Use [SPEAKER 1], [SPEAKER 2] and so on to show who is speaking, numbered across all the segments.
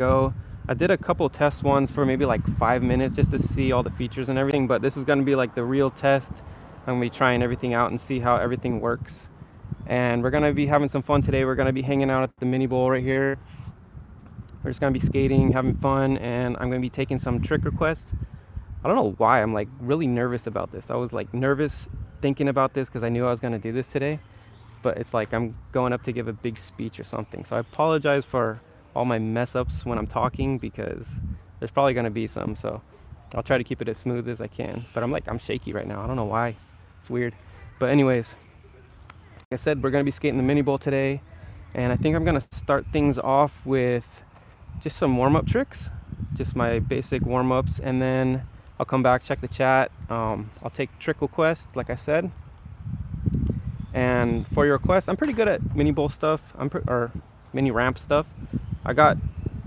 [SPEAKER 1] go. I did a couple test ones for maybe like 5 minutes just to see all the features and everything, but this is going to be like the real test. I'm going to be trying everything out and see how everything works. And we're going to be having some fun today. We're going to be hanging out at the mini bowl right here. We're just going to be skating, having fun, and I'm going to be taking some trick requests. I don't know why I'm like really nervous about this. I was like nervous thinking about this because I knew I was going to do this today, but it's like I'm going up to give a big speech or something. So I apologize for all my mess ups when I'm talking, because there's probably going to be some. So I'll try to keep it as smooth as I can, but I'm shaky right now. I don't know why. It's weird. But anyways, like I said, we're going to be skating the mini bowl today, and I think I'm going to start things off with just some warm-up tricks, just my basic warm-ups, and then I'll come back, check the chat. I'll take trick requests, like I said. And for your requests, I'm pretty good at mini bowl stuff, or mini ramp stuff. I got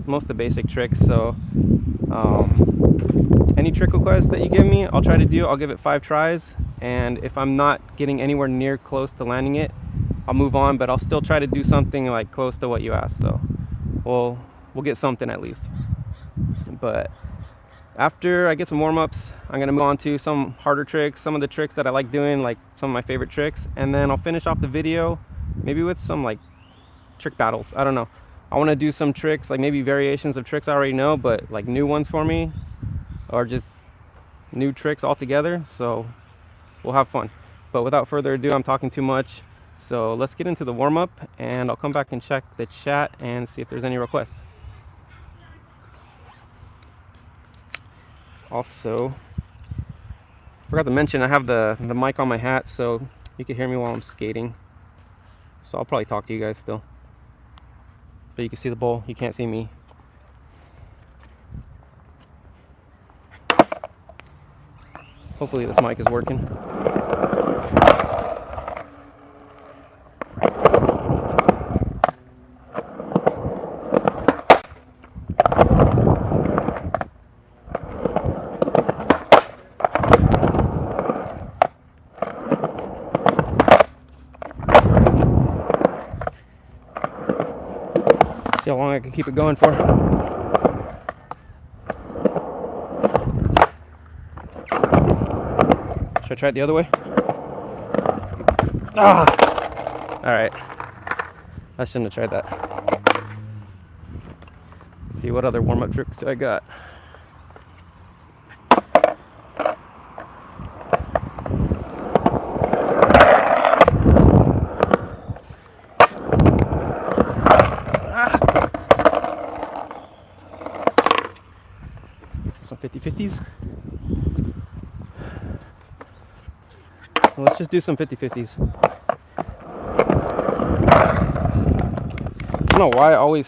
[SPEAKER 1] most of the basic tricks, so any trick requests that you give me, I'll try to do. I'll give it 5 tries, and if I'm not getting anywhere near close to landing it, I'll move on, but I'll still try to do something like close to what you asked. So we'll get something at least. But after I get some warm-ups, I'm going to move on to some harder tricks, some of the tricks that I like doing, like some of my favorite tricks, and then I'll finish off the video maybe with some like trick battles. I don't know. I want to do some tricks, like maybe variations of tricks I already know, but like new ones for me, or just new tricks altogether. So we'll have fun. But without further ado, I'm talking too much. So let's get into the warm-up, and I'll come back and check the chat and see if there's any requests. Also, forgot to mention, I have the mic on my hat, so you can hear me while I'm skating. So I'll probably talk to you guys still. But you can see the bowl, you can't see me. Hopefully this mic is working. See how long I can keep it going for. Should I try it the other way? Ah! Alright. I shouldn't have tried that. Let's see what other warm-up tricks I got. Some 50-50s. Well, let's just do some 50-50s. I don't know why I always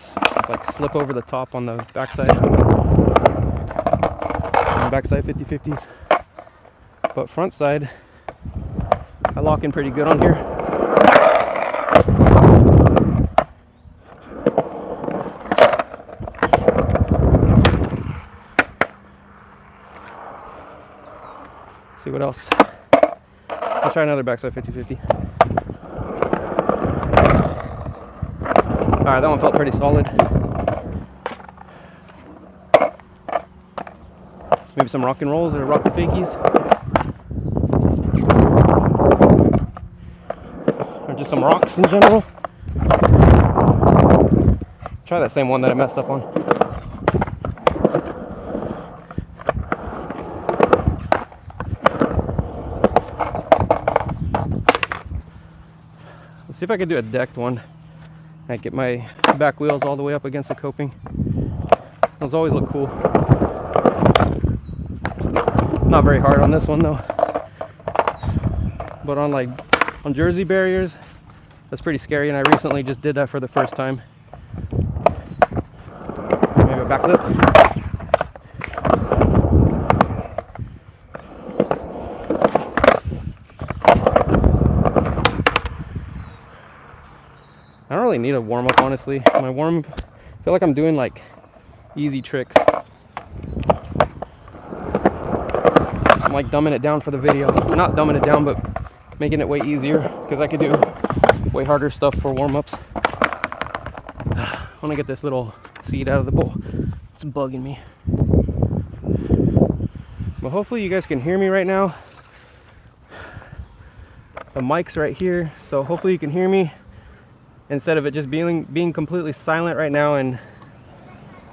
[SPEAKER 1] like slip over the top on the backside. Backside 50-50s. But front side, I lock in pretty good on here. See what else. I'll try another backside 50-50. Alright, that one felt pretty solid. Maybe some rock and rolls or rock the fakies. Or just some rocks in general. Try that same one that I messed up on. See if I could do a decked one. I get my back wheels all the way up against the coping. Those always look cool. Not very hard on this one though. But on Jersey barriers, that's pretty scary, and I recently just did that for the first time. Maybe a backflip. I don't really need a warm-up, honestly. My warm-up, I feel like I'm doing like easy tricks. I'm like dumbing it down for the video. Not dumbing it down, but making it way easier, because I could do way harder stuff for warm-ups. I want to get this little seed out of the bowl. bugging me. But hopefully you guys can hear me right now. The mic's right here, so hopefully you can hear me instead of it just being completely silent right now and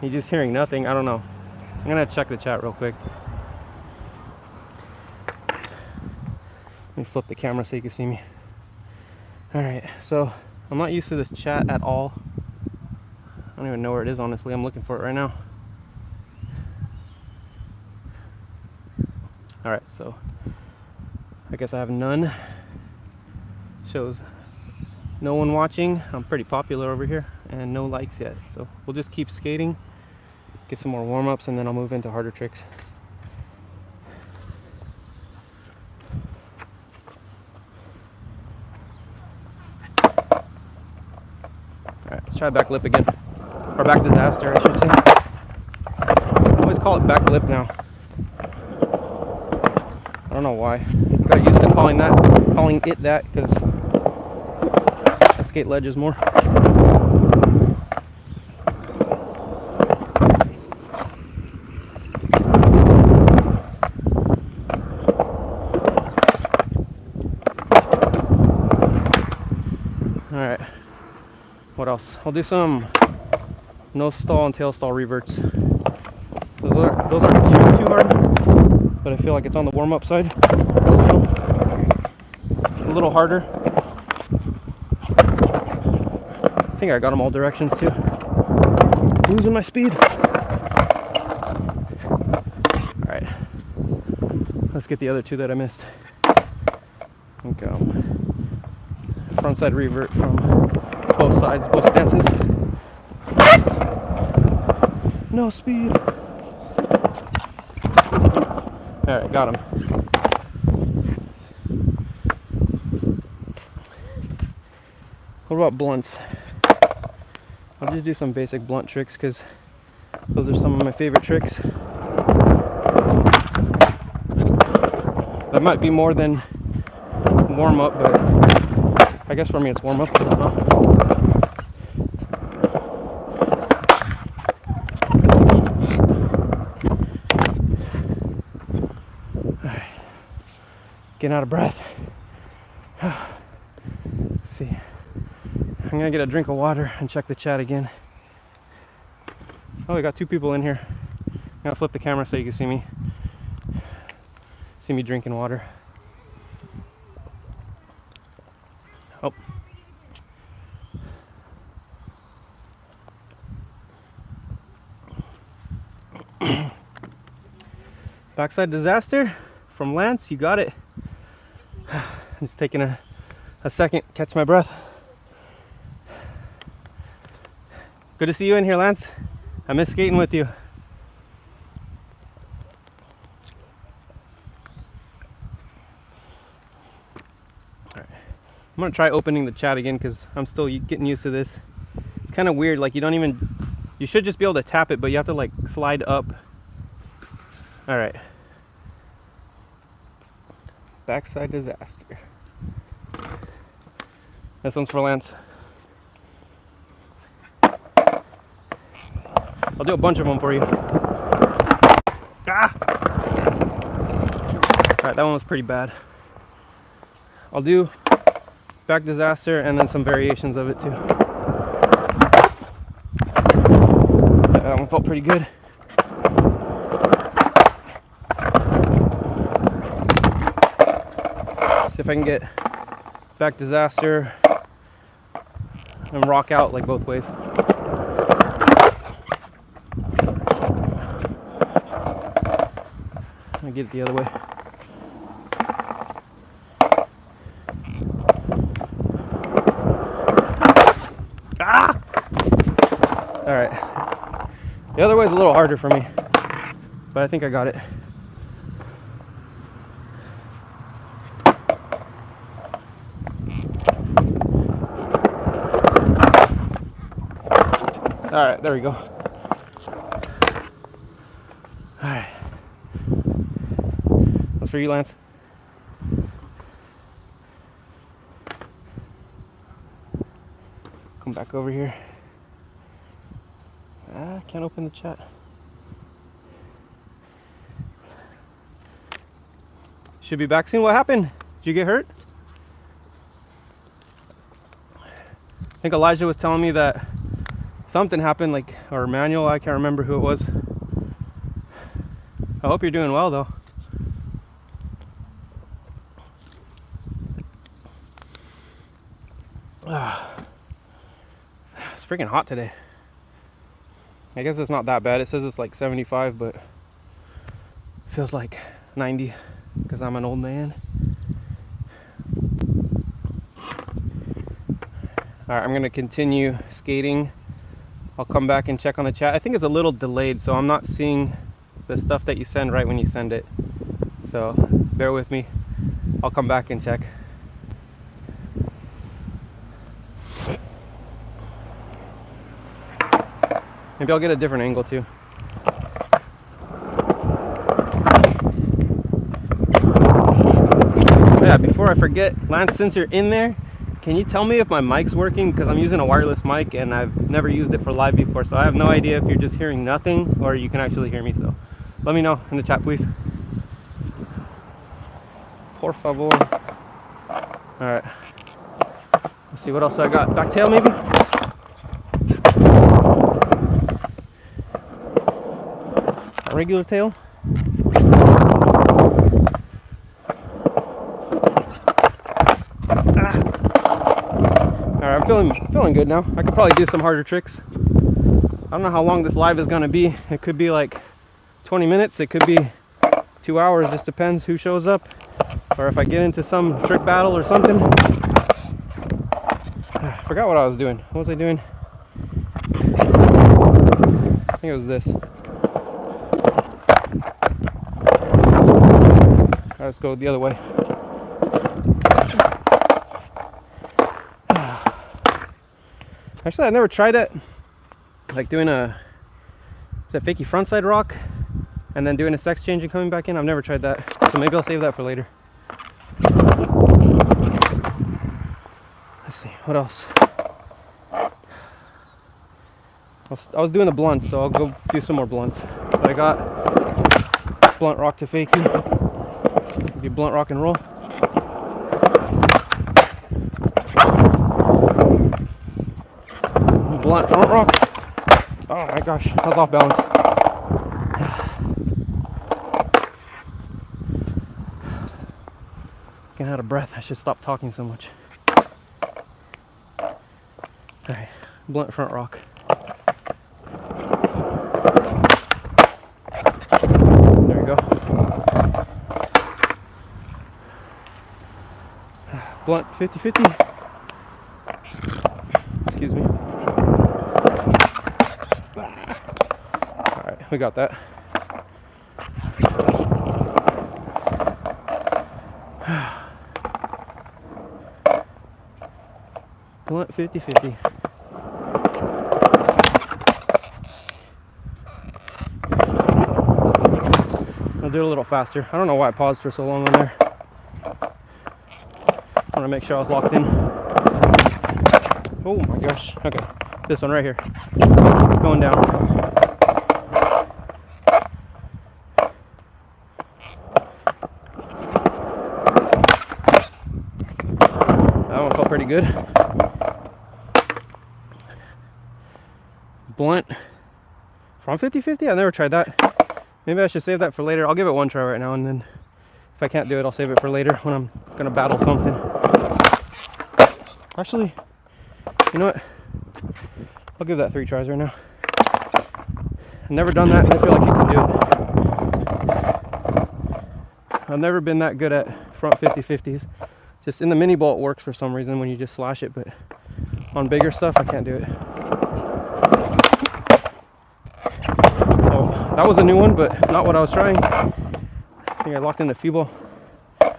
[SPEAKER 1] you're just hearing nothing. I don't know. I'm gonna check the chat real quick. Let me flip the camera so you can see me. Alright, so I'm not used to this chat at all. I don't even know where it is, honestly. I'm looking for it right now. Alright, so I guess I have none. Shows no one watching. I'm pretty popular over here and no likes yet. So we'll just keep skating, get some more warm-ups, and then I'll move into harder tricks. Alright, let's try back lip again. Or back disaster, I should say. I always call it back lip now. I don't know why. Got used to calling it that because I skate ledges more. Alright. What else? I'll do some no stall and tail stall reverts. Those aren't too hard, but I feel like it's on the warm-up side. Still, it's a little harder. I think I got them all directions too. Losing my speed. Alright. Let's get the other two that I missed. Okay. Frontside revert from both sides, both stances. No speed. Alright, got him. What about blunts? I'll just do some basic blunt tricks because those are some of my favorite tricks. That might be more than warm up, but I guess for me it's warm up. I don't know. Alright. Getting out of breath. Let's see. I'm gonna get a drink of water and check the chat again. Oh, we got two people in here. I'm gonna flip the camera so you can see me. See me drinking water. Oh. Backside disaster from Lance, you got it. I'm just taking a second, catch my breath. Good to see you in here, Lance. I miss skating with you. Alright. I'm gonna try opening the chat again because I'm still getting used to this. It's kind of weird, like you should just be able to tap it, but you have to like slide up. Alright. Backside disaster. This one's for Lance. I'll do a bunch of them for you. Ah! Alright, that one was pretty bad. I'll do back disaster and then some variations of it too. That one felt pretty good. See if I can get back disaster and rock out like both ways. I'm gonna get it the other way. Ah! All right. The other way is a little harder for me, but I think I got it. All right, there we go. All right. That's for you, Lance. Come back over here. I can't open the chat. Should be back soon. What happened? Did you get hurt? I think Elijah was telling me that something happened, like, or Manuel, I can't remember who it was. I hope you're doing well though. It's freaking hot today. I guess it's not that bad. It says it's like 75, but it feels like 90 because I'm an old man. Alright, I'm gonna continue skating. I'll come back and check on the chat. I think it's a little delayed, so I'm not seeing the stuff that you send right when you send it. So bear with me. I'll come back and check. Maybe I'll get a different angle too. Yeah, before I forget, Lance, since you're in there, can you tell me if my mic's working? Because I'm using a wireless mic and I've never used it for live before, so I have no idea if you're just hearing nothing or you can actually hear me. So let me know in the chat, please. Por favor. Alright. Let's see what else I got. Back tail maybe? A regular tail? Alright, I'm feeling good now. I could probably do some harder tricks. I don't know how long this live is gonna be. It could be like 20 minutes, it could be 2 hours, just depends who shows up. Or if I get into some trick battle or something. I forgot what I was doing. What was I doing? I think it was this. Let's go the other way. Actually, I never tried it. Like doing a fakie frontside rock and then doing a sex change and coming back in. I've never tried that. So maybe I'll save that for later. Let's see, what else? I was doing the blunts, so I'll go do some more blunts. So I got blunt rock to fakie. Do blunt rock and roll. Blunt front rock. Oh my gosh, I was off balance. Getting out of breath. I should stop talking so much. Alright, blunt front rock. There you go. Blunt 50-50. Excuse me. Alright, we got that. Blunt 50-50. I'll do it a little faster. I don't know why I paused for so long on there. I want to make sure I was locked in. Oh my gosh. Okay. This one right here. It's going down. That one felt pretty good. Blunt from 50-50. I never tried that. Maybe I should save that for later. I'll give it one try right now, and then if I can't do it, I'll save it for later when I'm gonna battle something. Actually, you know what? I'll give that 3 tries right now. I've never done that, and I feel like you can do it. I've never been that good at front 50-50s. Just in the mini bowl it works for some reason when you just slash it, but on bigger stuff I can't do it. Oh, that was a new one, but not what I was trying. I think I locked in the feeble. Alright.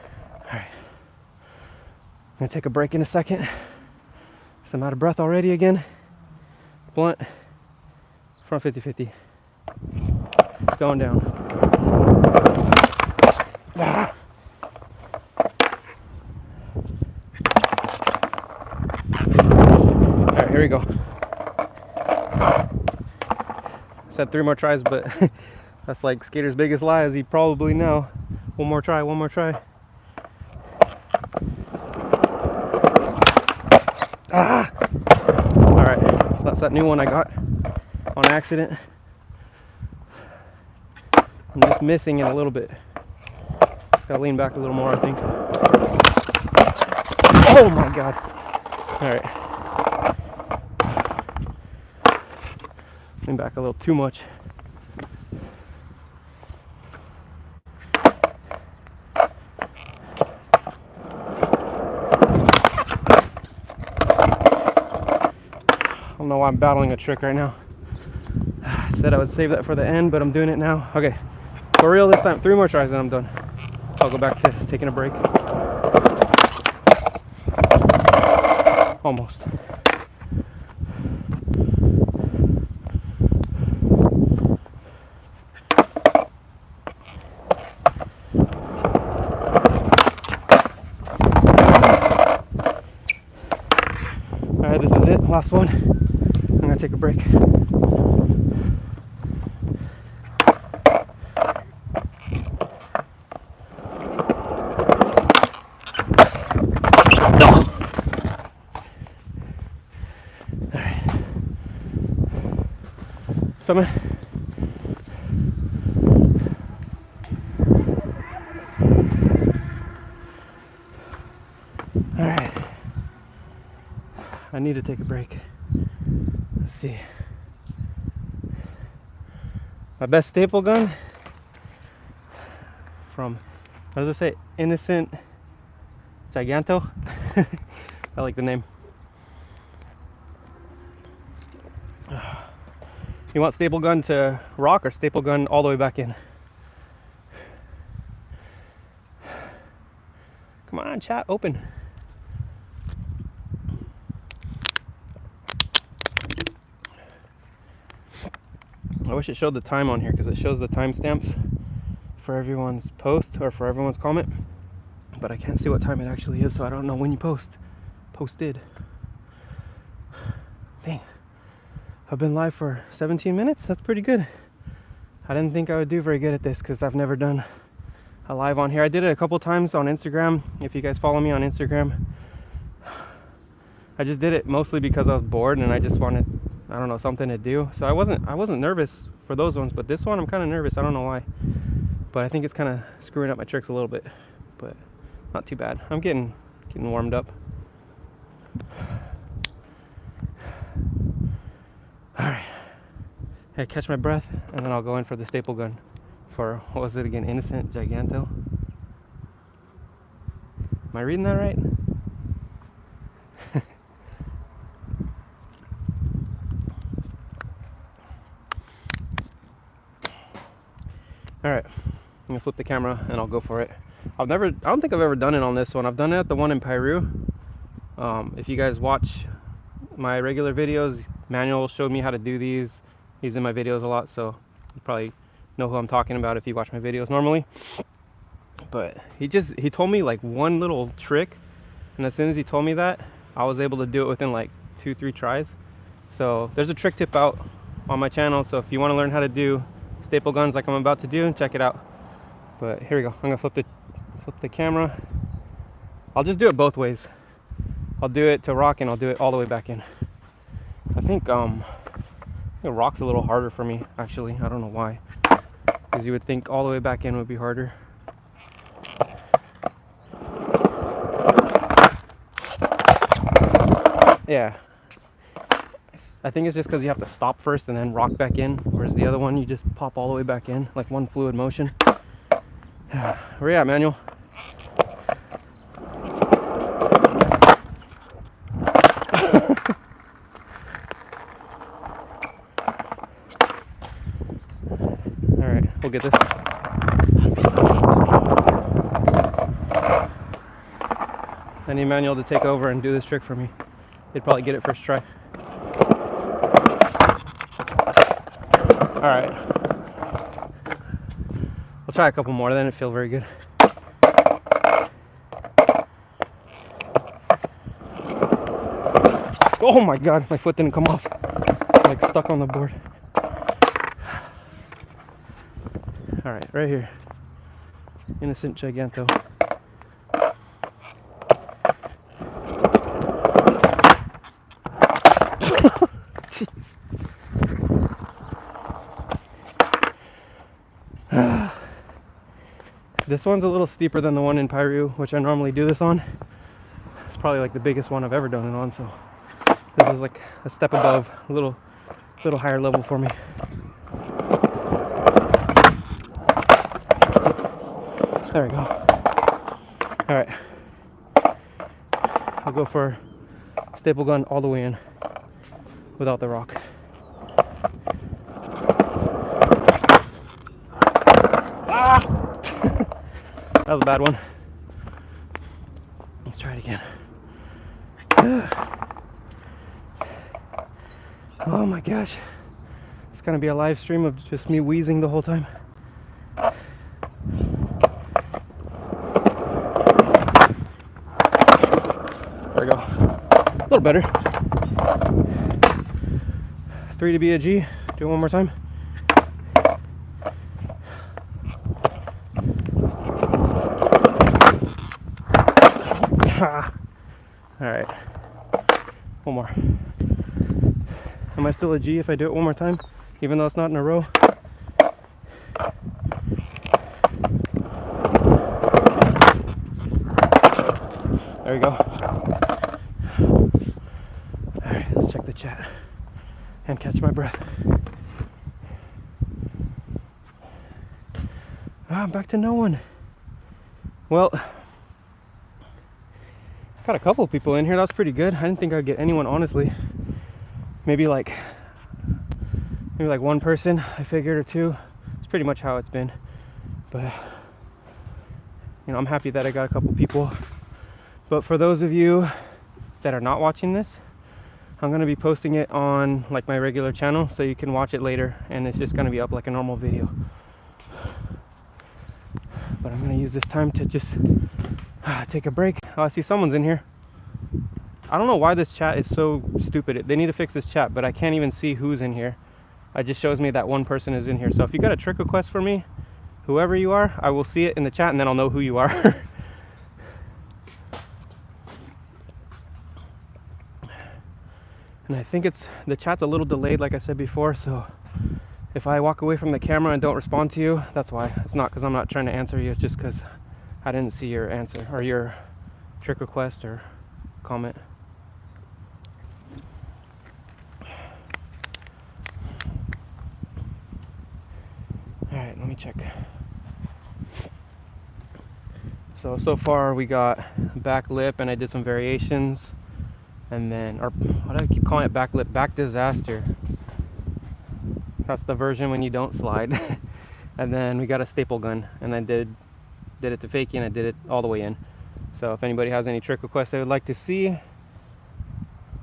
[SPEAKER 1] I'm gonna take a break in a second. Because I'm out of breath already again. Blunt. Front 50-50. It's going down. Ah. Alright, here we go. I said 3 more tries, but that's like Skater's biggest lie, as you probably know. One more try, one more try. That's that new one I got on accident. I'm just missing it a little bit. Just gotta lean back a little more, I think. Oh my god. Alright. Lean back a little too much. I don't know why I'm battling a trick right now. I said I would save that for the end, but I'm doing it now. Okay, for real this time. 3 more tries and I'm done. I'll go back to taking a break. Almost. Alright, this is it. Last one. I'm gonna take a break. No. Alright. Summit. Alright. I need to take a break. Let's see. My best staple gun from, what does it say? Innocent Giganto. I like the name. You want staple gun to rock or staple gun all the way back in? Come on, chat, open. I wish it showed the time on here because it shows the timestamps for everyone's post or for everyone's comment, but I can't see what time it actually is, so I don't know when you posted. Dang, I've been live for 17 minutes. That's pretty good. I didn't think I would do very good at this because I've never done a live on here. I did it a couple times on Instagram. If you guys follow me on Instagram, I just did it mostly because I was bored and I just wanted, I don't know, something to do. So I wasn't nervous for those ones, but this one I'm kind of nervous. I don't know why, but I think it's kind of screwing up my tricks a little bit, but not too bad. I'm getting warmed up. All right, hey, catch my breath and then I'll go in for the staple gun for, what was it again? Innocent Giganto. Am I reading that right? All right, I'm gonna flip the camera and I'll go for it. I don't think I've ever done it on this one. I've done it at the one in Peru. If you guys watch my regular videos, Manuel showed me how to do these. He's in my videos a lot, so you probably know who I'm talking about if you watch my videos normally. But he told me like one little trick, and as soon as he told me that, I was able to do it within like 2-3 tries. So there's a trick tip out on my channel, so if you want to learn how to do staple guns like I'm about to do, check it out. But here we go. I'm gonna flip the camera. I'll just do it both ways. I'll do it to rock and I'll do it all the way back in. I think the rock's a little harder for me actually. I don't know why, because you would think all the way back in would be harder. Yeah, I think it's just because you have to stop first and then rock back in, whereas the other one you just pop all the way back in, like one fluid motion. Where you at, Manuel? Alright, we'll get this. I need Manuel to take over and do this trick for me. He'd probably get it first try. Alright. We'll try a couple more, then it feels very good. Oh my god, my foot didn't come off. Like stuck on the board. Alright, right here. Innocent Giganto. This one's a little steeper than the one in Piru, which I normally do this on. It's probably like the biggest one I've ever done it on, so this is like a step above, a little higher level for me. There we go. All right, I'll go for staple gun all the way in without the rock. Ah! That was a bad one. Let's try it again. Oh my gosh. It's gonna be a live stream of just me wheezing the whole time. There we go. A little better. 3 to be a G. Do it one more time. All right, one more. Am I still a G if I do it one more time, even though it's not in a row? There we go. All right, let's check the chat and catch my breath. I'm back to no one. Well, got a couple people in here. That's pretty good. I didn't think I'd get anyone, honestly. Maybe like one person, I figured, or two. It's pretty much how it's been. But you know, I'm happy that I got a couple people. But for those of you that are not watching this, I'm gonna be posting it on like my regular channel, so you can watch it later, and it's just gonna be up like a normal video. But I'm gonna use this time to just take a break. Oh, I see someone's in here. I don't know why this chat is so stupid. They need to fix this chat, but I can't even see who's in here. It just shows me that one person is in here. So if you got a trick request for me, whoever you are, I will see it in the chat and then I'll know who you are. And I think the chat's a little delayed, like I said before, so if I walk away from the camera and don't respond to you, that's why. It's not because I'm not trying to answer you, it's just because I didn't see your answer or your trick request or comment. All right, let me check. So far we got back lip, and I did some variations, and then, or why do I keep calling it back lip? Back disaster. That's the version when you don't slide. And then we got a staple gun, and I did it to fakie, and I did it all the way in. So if anybody has any trick requests they would like to see,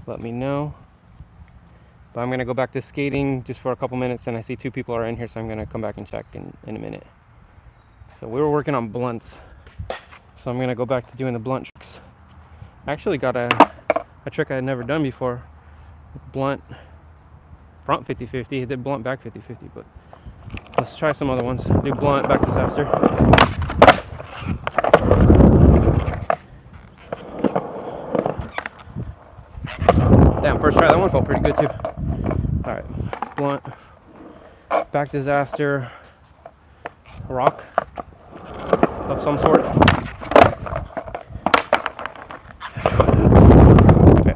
[SPEAKER 1] let me know. But I'm gonna go back to skating just for a couple minutes, and I see 2 people are in here, so I'm gonna come back and check in a minute. So we were working on blunts, so I'm gonna go back to doing the blunt tricks. I actually got a trick I had never done before. Blunt front 50-50, I did blunt back 50-50, but let's try some other ones. Do blunt back disaster. Damn, first try, that one felt pretty good too. All right, blunt, back disaster, rock of some sort. Okay.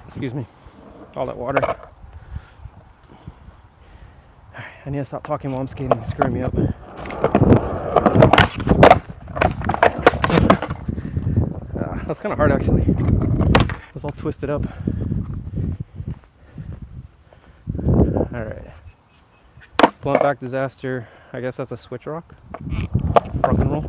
[SPEAKER 1] Excuse me, all that water. All right, I need to stop talking while I'm skating, it's screwing me up. That's kind of hard actually. It's all twisted up. All right. Blunt back disaster. I guess that's a switch rock. Rock and roll.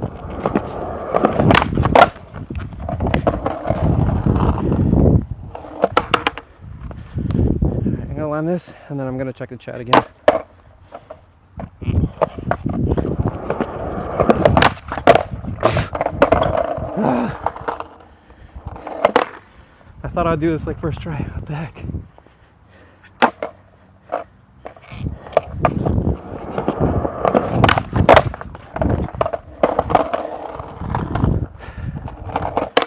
[SPEAKER 1] I'm gonna land this, and then I'm gonna check the chat again. I thought I'd do this like first try. What the heck?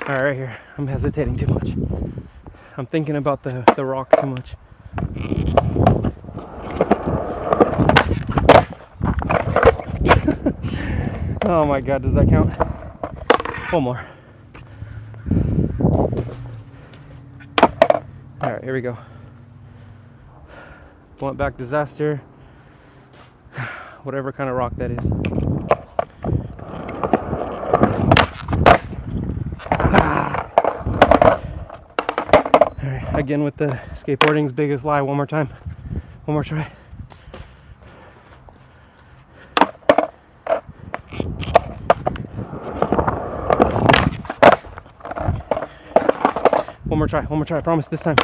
[SPEAKER 1] All right, right here. I'm hesitating too much. I'm thinking about the rock too much. Oh my god, does that count? One more. Alright, here we go. Blunt back disaster. Whatever kind of rock that is. Alright, again with the skateboarding's biggest lie. One more time. One more try. One more try, I promise this time.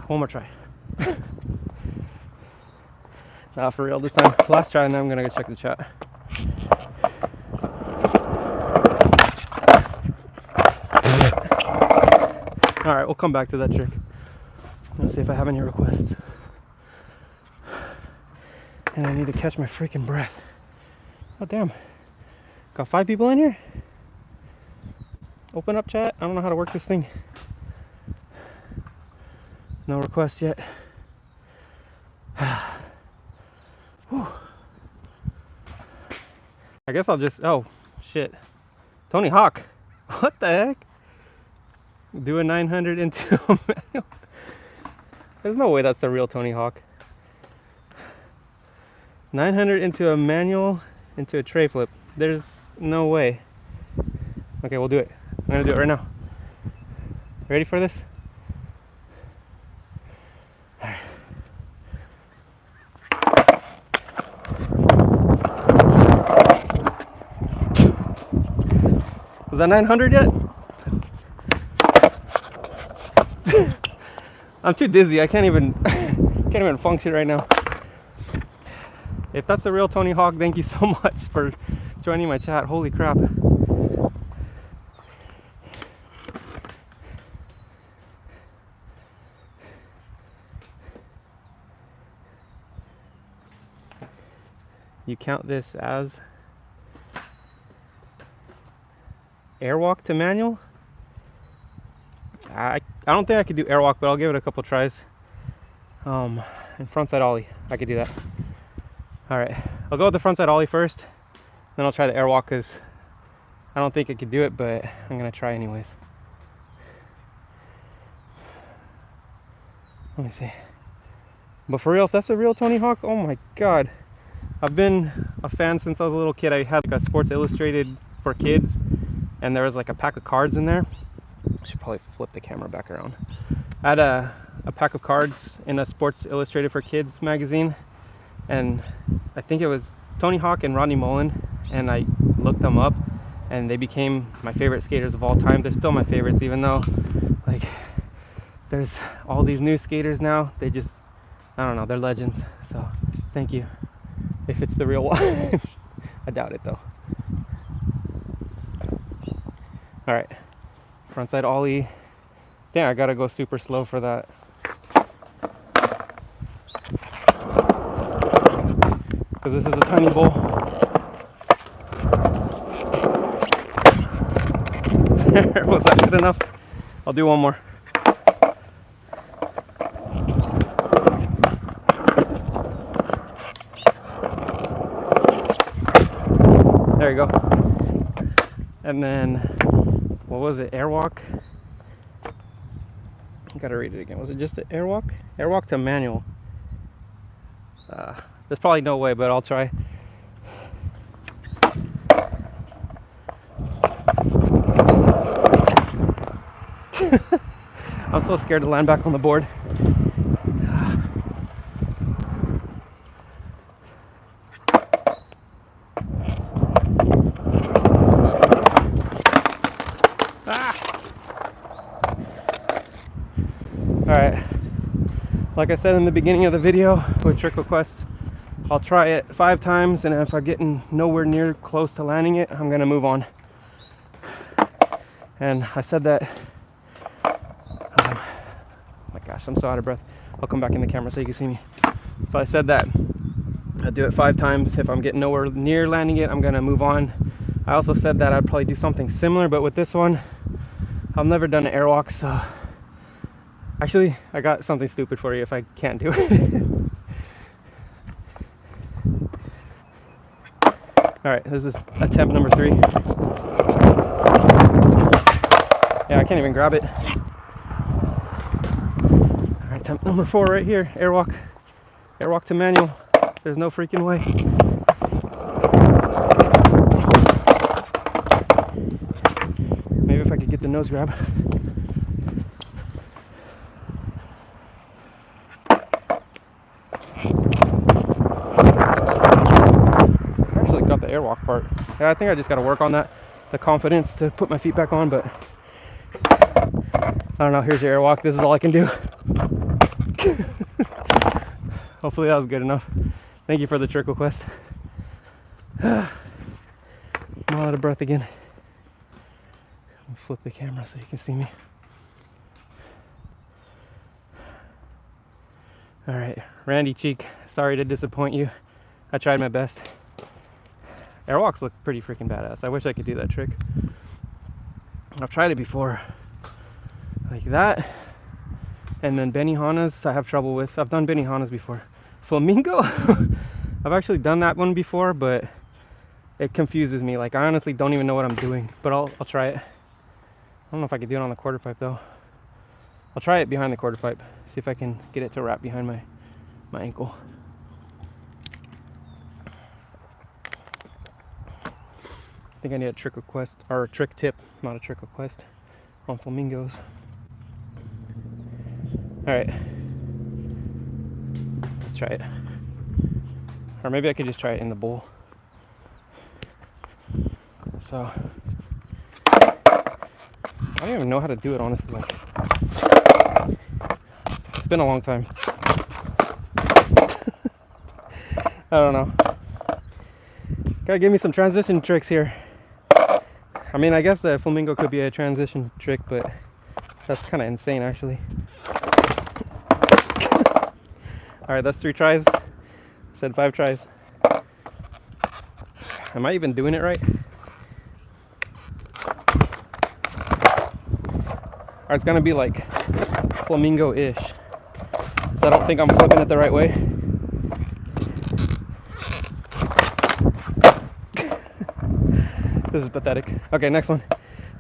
[SPEAKER 1] One more try. Nah, for real this time. Last try, and then I'm gonna go check the chat. Alright, we'll come back to that trick. Let's see if I have any requests. And I need to catch my freaking breath. Oh damn. Got 5 people in here? Open up chat. I don't know how to work this thing. No requests yet. Whew. I guess I'll just, oh shit. Tony Hawk. What the heck? Do a 900 into a manual. There's no way that's the real Tony Hawk. 900 into a manual, into a tray flip. There's no way. Okay, we'll do it. I'm gonna do it right now. Ready for this? All right. Was that 900 yet? I'm too dizzy. I can't even function right now. If that's the real Tony Hawk, thank you so much for joining my chat. Holy crap. You count this as airwalk to manual? I don't think I could do airwalk, but I'll give it a couple tries. And frontside ollie, I could do that. All right, I'll go with the frontside ollie first, then I'll try the airwalk because I don't think I could do it, but I'm gonna try anyways. Let me see. But for real, if that's a real Tony Hawk, oh my god. I've been a fan since I was a little kid. I had like a Sports Illustrated for kids, and there was like a pack of cards in there. I should probably flip the camera back around. I had a pack of cards in a Sports Illustrated for Kids magazine, and I think it was Tony Hawk and Rodney Mullen, and I looked them up, and they became my favorite skaters of all time. They're still my favorites, even though like there's all these new skaters now. They just, I don't know, they're legends. So thank you. If it's the real one. I doubt it though. All right, frontside ollie. Damn, I gotta go super slow for that. Because this is a tiny bowl. Was that good enough? I'll do one more. There you go. And then, what was it? Airwalk? I gotta read it again. Was it just an airwalk? Airwalk to manual. There's probably no way, but I'll try. I'm so scared to land back on the board. Alright, like I said in the beginning of the video with trick requests, I'll try it 5 times, and if I'm getting nowhere near close to landing it, I'm gonna move on. And I said that, oh my gosh, I'm so out of breath. I'll come back in the camera so you can see me. So I said that I'd do it 5 times. If I'm getting nowhere near landing it, I'm gonna move on. I also said that I'd probably do something similar, but with this one, I've never done an airwalk, so actually, I got something stupid for you if I can't do it. All right, this is attempt number 3. Yeah, I can't even grab it. All right, attempt number 4 right here, airwalk. Airwalk to manual. There's no freaking way. Maybe if I could get the nose grab. Got the airwalk part. Yeah, I think I just got to work on that, the confidence to put my feet back on, but I don't know. Here's your airwalk. This is all I can do. Hopefully that was good enough. Thank you for the trick request. I'm all out of breath again. I'll flip the camera so you can see me. All right, Randy Cheek, sorry to disappoint you. I tried my best. Airwalks look pretty freaking badass. I wish I could do that trick. I've tried it before. Like that. And then Benihanas I have trouble with. I've done Benihanas before. Flamingo? I've actually done that one before, but it confuses me. Like I honestly don't even know what I'm doing. But I'll try it. I don't know if I could do it on the quarter pipe though. I'll try it behind the quarter pipe. See if I can get it to wrap behind my ankle. I think I need a trick request, or a trick tip, not a trick request, on flamingos. Alright. Let's try it. Or maybe I could just try it in the bowl. So, I don't even know how to do it, honestly. Like, it's been a long time. I don't know. Gotta give me some transition tricks here. I mean, I guess the flamingo could be a transition trick, but that's kind of insane, actually. All right, that's 3 tries. I said 5 tries. Am I even doing it right? Or it's gonna be like flamingo-ish. So I don't think I'm flipping it the right way. This is pathetic. Okay, next one.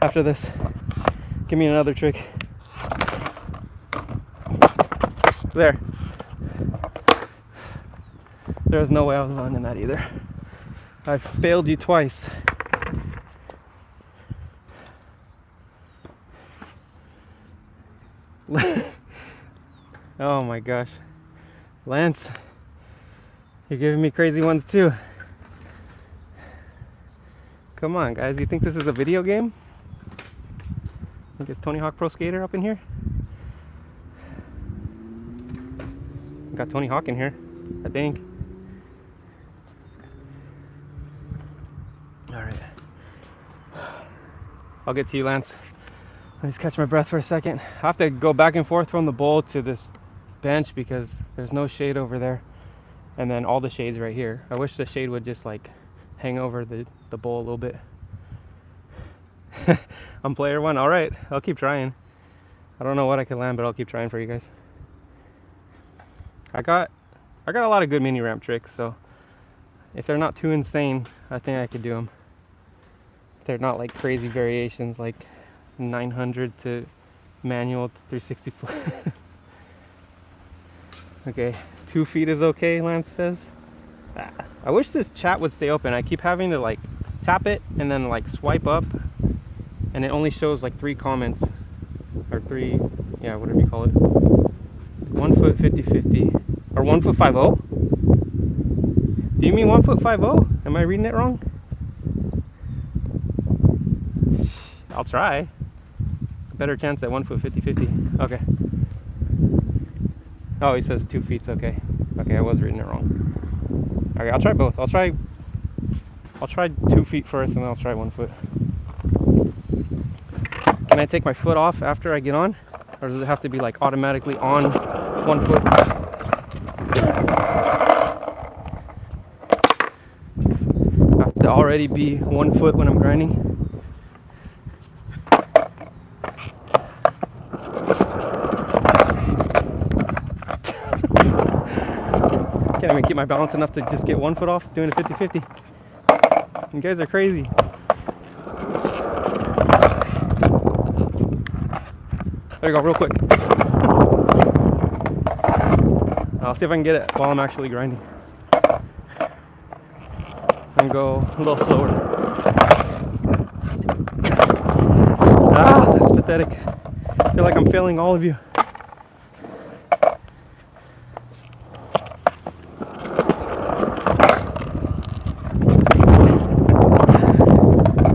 [SPEAKER 1] After this, give me another trick. There. There's no way I was landing that either. I failed you twice. Oh my gosh. Lance, you're giving me crazy ones too. Come on, guys. You think this is a video game? Think it's Tony Hawk Pro Skater up in here? Got Tony Hawk in here, I think. All right. I'll get to you, Lance. Let me just catch my breath for a second. I have to go back and forth from the bowl to this bench because there's no shade over there. And then all the shades right here. I wish the shade would just like hang over the bowl a little bit. I'm player 1. All right, I'll keep trying. I don't know what I can land, but I'll keep trying for you guys. I got a lot of good mini ramp tricks, so if they're not too insane, I think I could do them. If they're not like crazy variations, like 900 to manual to 360 flip. Okay, 2 feet is okay, Lance says. I wish this chat would stay open. I keep having to like tap it and then like swipe up, and it only shows like 3 comments, or 3, yeah, whatever you call it. 1 foot 50-50, or 1 foot 50. Do you mean 1 foot 50? Am I reading it wrong? I'll try. Better chance at 1 foot 50-50. Okay. Oh, he says 2 feet's okay. Okay, I was reading it wrong. Okay, I'll try both. I'll try 2 feet first, and then I'll try 1 foot. Can I take my foot off after I get on, or does it have to be like automatically on 1 foot? to already be 1 foot when I'm grinding. Can't even keep my balance enough to just get 1 foot off doing a 50-50. You guys are crazy. There you go, real quick. I'll see if I can get it while I'm actually grinding. And go a little slower. Ah, that's pathetic. I feel like I'm failing all of you.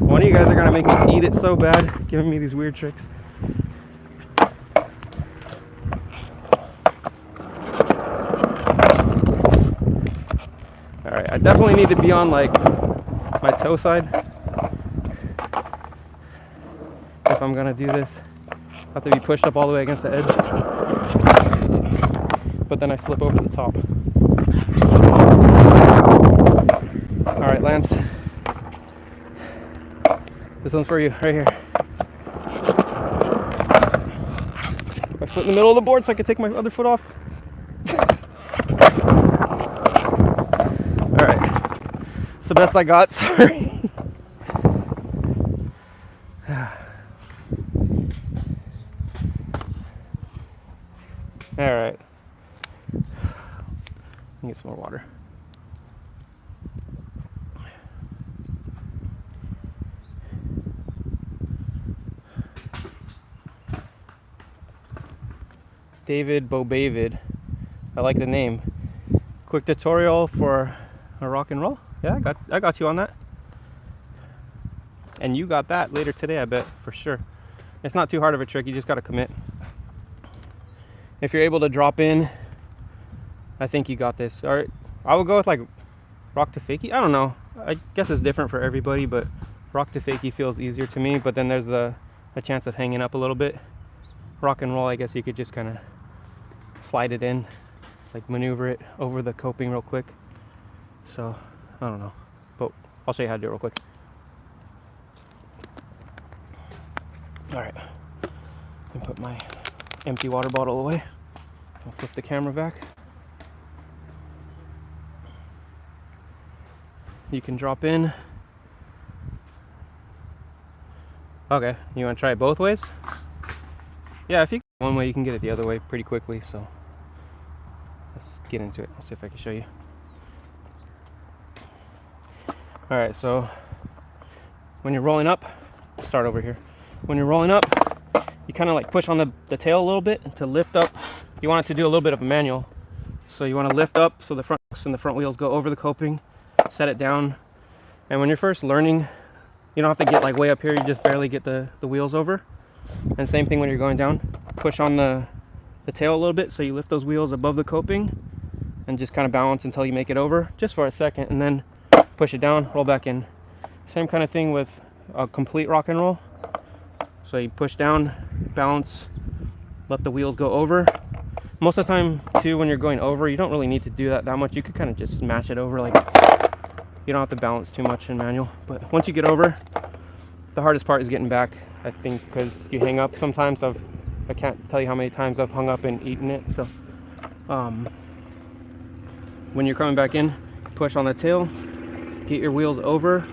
[SPEAKER 1] One of you guys are gonna make me eat it so bad, giving me these weird tricks. Alright, I definitely need to be on like my toe side if I'm gonna do this. I have to be pushed up all the way against the edge, but then I slip over the top. Alright, Lance, this one's for you, right here. Put my foot in the middle of the board so I can take my other foot off. It's the best I got, sorry. Alright. Get some more water. David Bobavid. I like the name. Quick tutorial for a rock and roll. Yeah, I got you on that. And you got that later today, I bet, for sure. It's not too hard of a trick, you just got to commit. If you're able to drop in, I think you got this. All right, I would go with like rock to fakie. I don't know. I guess it's different for everybody, but rock to fakie feels easier to me. But then there's a chance of hanging up a little bit. Rock and roll, I guess you could just kind of slide it in, like maneuver it over the coping real quick. So I don't know, but I'll show you how to do it real quick. All right, and put my empty water bottle away. I'll flip the camera back. You can drop in. Okay, you want to try it both ways? Yeah, if you get one way, you can get it the other way pretty quickly. So let's get into it. I'll see if I can show you. All right, so when you're rolling up, start over here. When you're rolling up, you kind of like push on the tail a little bit to lift up. You want it to do a little bit of a manual. So you want to lift up so the front and the front wheels go over the coping, set it down. And when you're first learning, you don't have to get like way up here, you just barely get the wheels over. And same thing when you're going down. Push on the tail a little bit so you lift those wheels above the coping and just kind of balance until you make it over, just for a second, and then push it down, roll back in. Same kind of thing with a complete rock and roll. So you push down, balance, let the wheels go over. Most of the time too, when you're going over, you don't really need to do that much. You could kind of just smash it over, like you don't have to balance too much in manual. But once you get over, the hardest part is getting back, I think, because you hang up sometimes. I can't tell you how many times I've hung up and eaten it. So when you're coming back in, push on the tail, get your wheels over,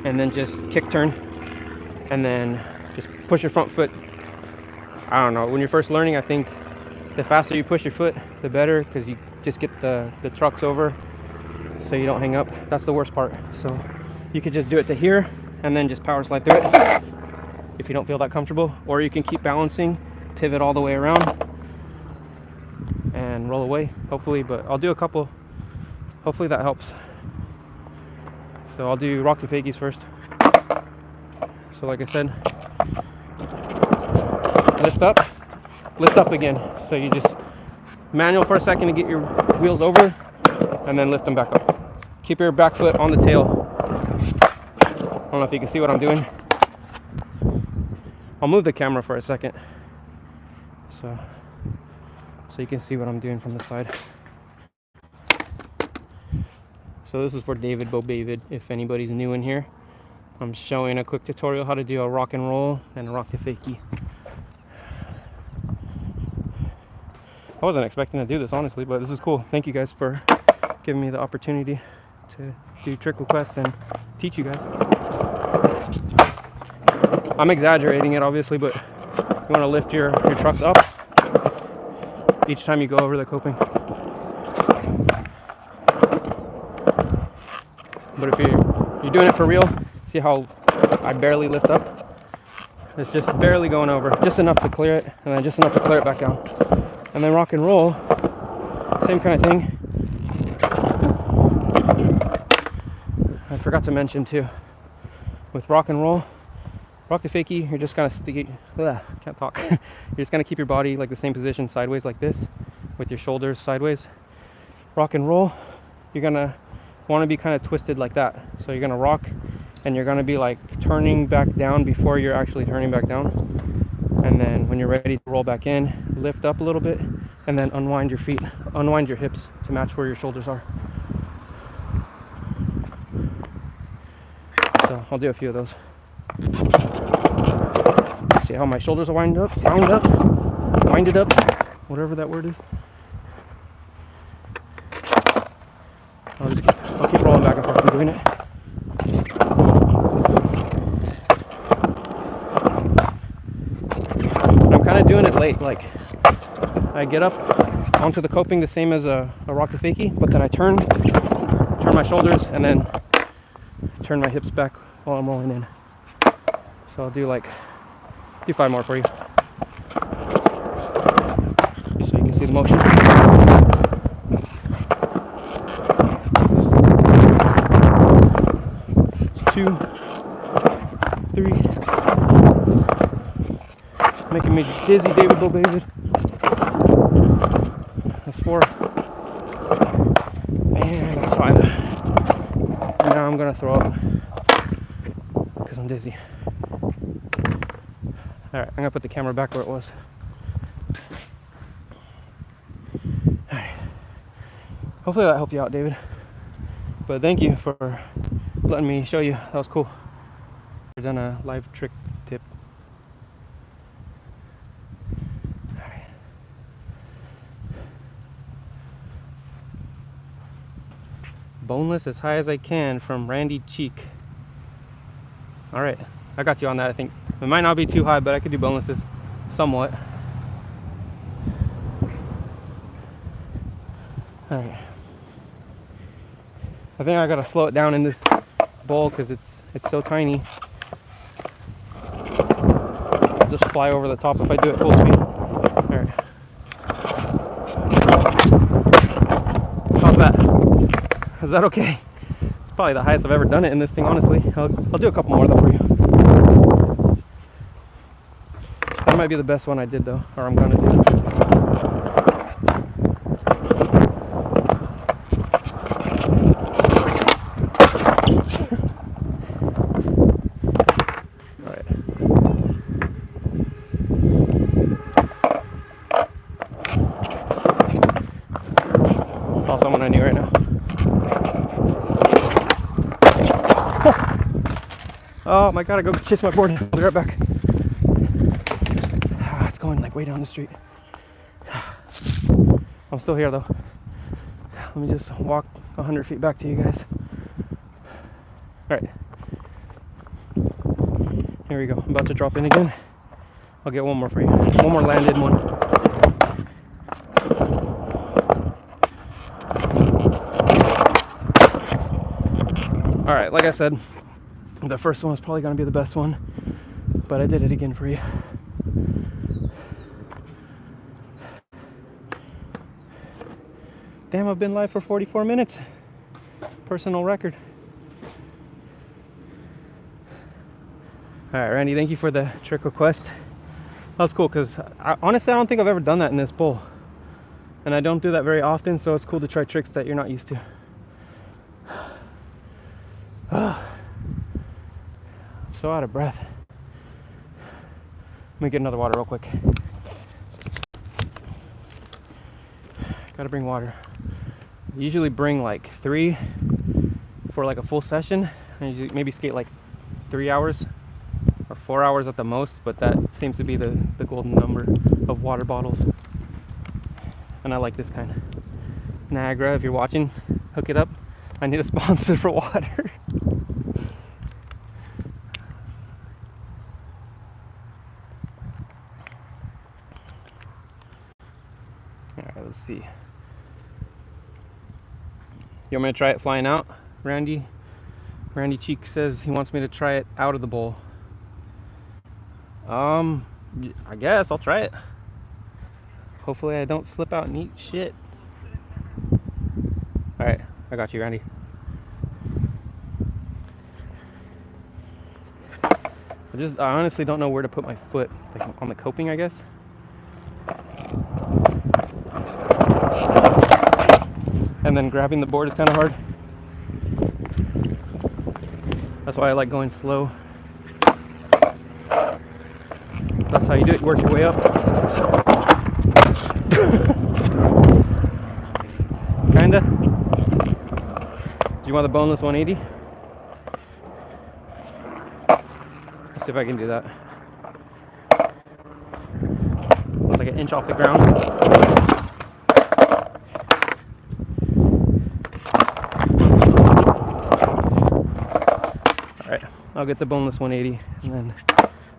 [SPEAKER 1] and then just kick turn, and then just push your front foot. I don't know, when you're first learning, I think the faster you push your foot, the better, because you just get the trucks over so you don't hang up. That's the worst part. So you could just do it to here and then just power slide through it if you don't feel that comfortable, or you can keep balancing, pivot all the way around and roll away, hopefully. But I'll do a couple, hopefully that helps. So I'll do rock to fakies first. So like I said, lift up again. So you just manual for a second to get your wheels over, and then lift them back up. Keep your back foot on the tail. I don't know if you can see what I'm doing. I'll move the camera for a second so you can see what I'm doing from the side. So this is for David Bobavid, if anybody's new in here. I'm showing a quick tutorial how to do a rock and roll and a rock to fakie. I wasn't expecting to do this, honestly, but this is cool. Thank you guys for giving me the opportunity to do trick requests and teach you guys. I'm exaggerating it, obviously, but you want to lift your trucks up each time you go over the coping. But if you're doing it for real, see how I barely lift up? It's just barely going over, just enough to clear it, and then just enough to clear it back down. And then rock and roll, same kind of thing. I forgot to mention too, with rock and roll, rock to fakie, you're just gonna can't talk. You're just gonna keep your body like the same position sideways like this, with your shoulders sideways. Rock and roll, you're gonna want to be kind of twisted like that. So you're gonna rock, and you're gonna be like turning back down before you're actually turning back down. And then when you're ready to roll back in, lift up a little bit, and then unwind your feet, unwind your hips to match where your shoulders are. So I'll do a few of those. See how my shoulders are winded up, winded up, whatever that word is. I'll keep rolling back and forth and doing it. I'm kind of doing it late, like I get up onto the coping the same as a rock to fakie, but then I turn my shoulders and then turn my hips back while I'm rolling in. So I'll do 5 more for you, just so you can see the motion. 2, 3, making me dizzy, David Bobavid. That's 4, and that's 5. And now I'm gonna throw up because I'm dizzy. Alright, I'm gonna put the camera back where it was. Alright. Hopefully that helped you out, David. But thank you for letting me show you. That was cool. I've done a live trick tip. Alright. Boneless as high as I can from Randy Cheek. Alright, I got you on that, I think. It might not be too high, but I could do bonelesses somewhat. Alright. I think I gotta slow it down in this bowl because it's so tiny. I'll just fly over the top if I do it full speed. Alright. How's that? Is that okay? It's probably the highest I've ever done it in this thing, honestly. I'll do a couple more though for you. That might be the best one I did though, or I'm gonna do. Alright. Saw someone I knew right now. Oh my god, I go chase my board. I'll be right back. It's going like way down the street. I'm still here though. Let me just walk 100 feet back to you guys. Alright. Here we go. I'm about to drop in again. I'll get one more for you. One more landed one. Alright, like I said, the first one was probably going to be the best one, but I did it again for you. Damn, I've been live for 44 minutes. Personal record. Alright, Randy, thank you for the trick request. That was cool because honestly, I don't think I've ever done that in this bowl. And I don't do that very often, so it's cool to try tricks that you're not used to. I'm so out of breath. Let me get another water real quick. Gotta bring water. I usually bring like 3 for like a full session. I usually maybe skate like 3 hours or 4 hours at the most, but that seems to be the golden number of water bottles. And I like this kind. Niagara, if you're watching, hook it up. I need a sponsor for water. Alright, let's see. You want me to try it flying out, Randy? Randy Cheek says he wants me to try it out of the bowl. I guess I'll try it. Hopefully I don't slip out and eat shit. Alright, I got you, Randy. I honestly don't know where to put my foot. Like on the coping, I guess. And then grabbing the board is kind of hard. That's why I like going slow. That's how you do it. Work your way up. Kinda. Do you want the boneless 180? Let's see if I can do that. Looks like an inch off the ground. Alright, I'll get the boneless 180 and then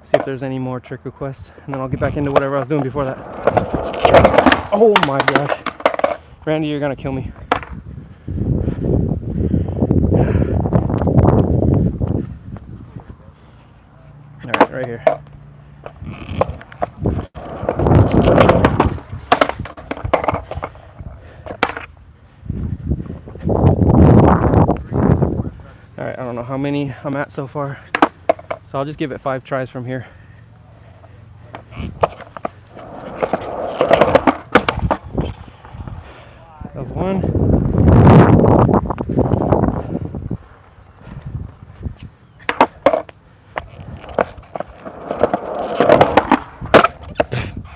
[SPEAKER 1] see if there's any more trick requests, and then I'll get back into whatever I was doing before that. Oh my gosh. Randy, you're gonna kill me. Alright, right here. Alright, I don't know how many I'm at so far, so I'll just give it 5 tries from here. That's one.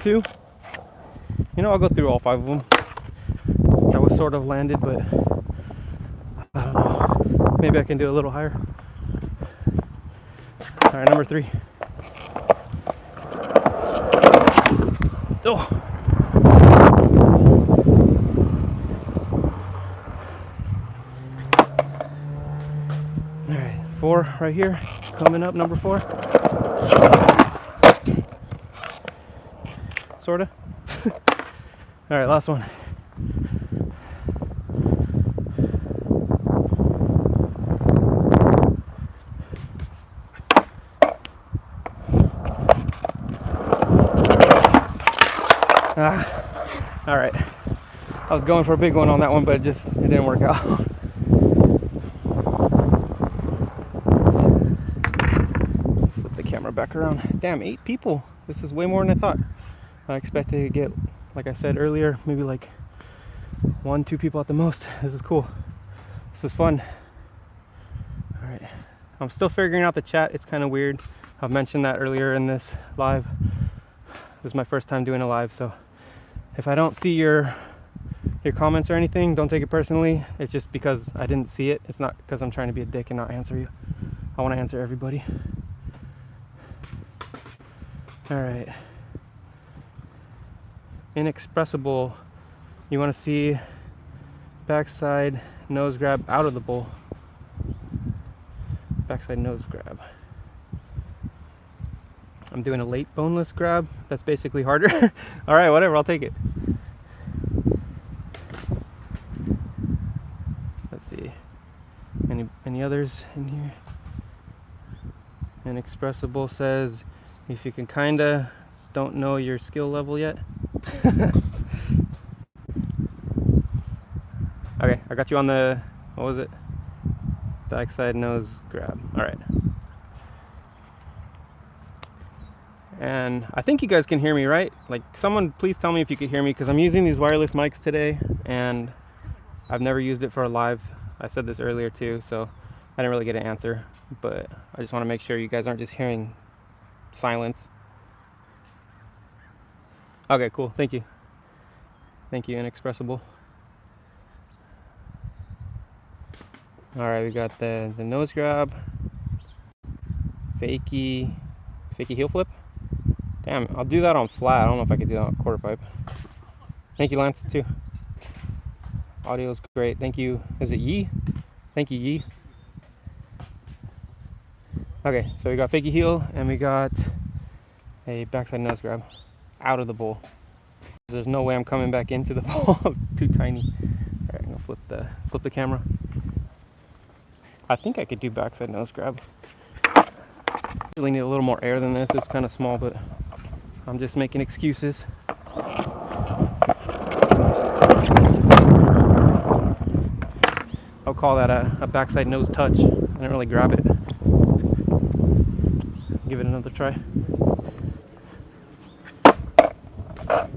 [SPEAKER 1] Two. You know, I'll go through all 5 of them. That was sort of landed, but I don't know. Maybe I can do a little higher. All right, number 3. Oh. All right, 4 right here. Coming up, number 4. Sorta. All right, last one. All right. I was going for a big one on that one, but it didn't work out. Flip the camera back around. Damn, 8 people. This is way more than I thought. I expected to get, like I said earlier, maybe like 1-2 people at the most. This is cool. This is fun. All right. I'm still figuring out the chat. It's kind of weird. I've mentioned that earlier in this live. This is my first time doing a live, so if I don't see your comments or anything, don't take it personally. It's just because I didn't see it. It's not because I'm trying to be a dick and not answer you. I want to answer everybody. All right. Inexpressible. You want to see backside nose grab out of the bowl. Backside nose grab. I'm doing a late boneless grab. That's basically harder. All right, whatever, I'll take it. Let's see. Any others in here? Inexpressible says, if you can kinda don't know your skill level yet. Okay, I got you on the, what was it? Backside nose grab. All right. And I think you guys can hear me, right? Like, someone please tell me if you can hear me, because I'm using these wireless mics today and I've never used it for a live. I said this earlier too, so I didn't really get an answer, but I just want to make sure you guys aren't just hearing silence. Okay, cool. Thank you. Thank you, Inexpressible. All right, we got the nose grab, fakie heel flip. Damn, I'll do that on flat. I don't know if I could do that on quarter pipe. Thank you, Lance, too. Audio's great. Thank you. Is it Yee? Thank you, Yee. Okay, so we got fakie heel and we got a backside nose grab out of the bowl. There's no way I'm coming back into the bowl. It's too tiny. All right, I'm gonna flip the camera. I think I could do backside nose grab. Really need a little more air than this. It's kind of small, but I'm just making excuses. I'll call that a backside nose touch. I didn't really grab it. Give it another try. I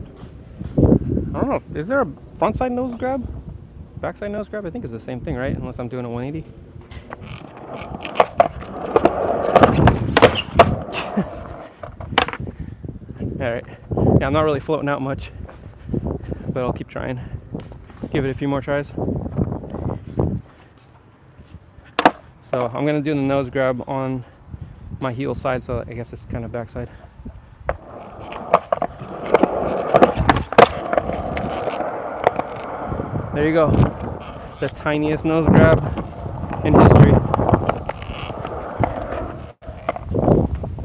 [SPEAKER 1] don't know. Is there a frontside nose grab? Backside nose grab? I think it's the same thing, right? Unless I'm doing a 180. Alright. Yeah, I'm not really floating out much, but I'll keep trying. Give it a few more tries. So I'm going to do the nose grab on my heel side, so I guess it's kind of backside. There you go. The tiniest nose grab in history.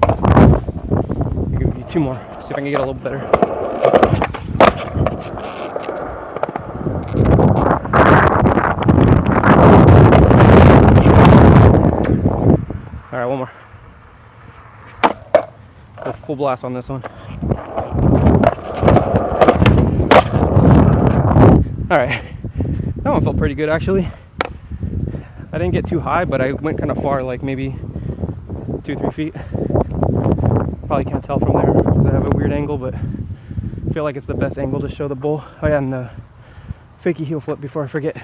[SPEAKER 1] I'll give you two more. See if I can get a little better. All right, one more. Go full blast on this one. All right, that one felt pretty good actually. I didn't get too high, but I went kind of far, like maybe 2-3 feet. Probably can't tell from there because I have a weird angle, but I feel like it's the best angle to show the bowl. Oh yeah, and the fakie heel flip before I forget.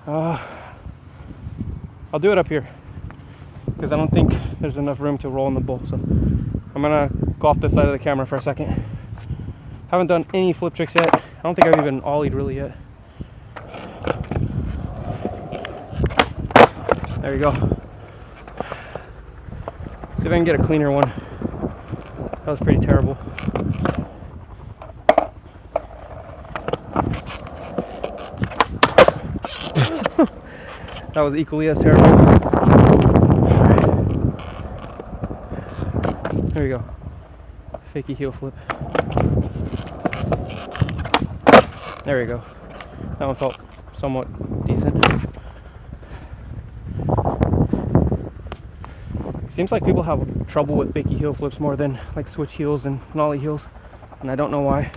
[SPEAKER 1] I'll do it up here because I don't think there's enough room to roll in the bowl. So I'm gonna go off this side of the camera for a second. Haven't done any flip tricks yet. I don't think I've even ollied really yet. There you go. See if I can get a cleaner one. That was pretty terrible. That was equally as terrible. Alright. There we go. Fakie heel flip. There we go. That one felt somewhat decent. Seems like people have trouble with fakie heel flips more than like switch heels and nollie heels, and I don't know why,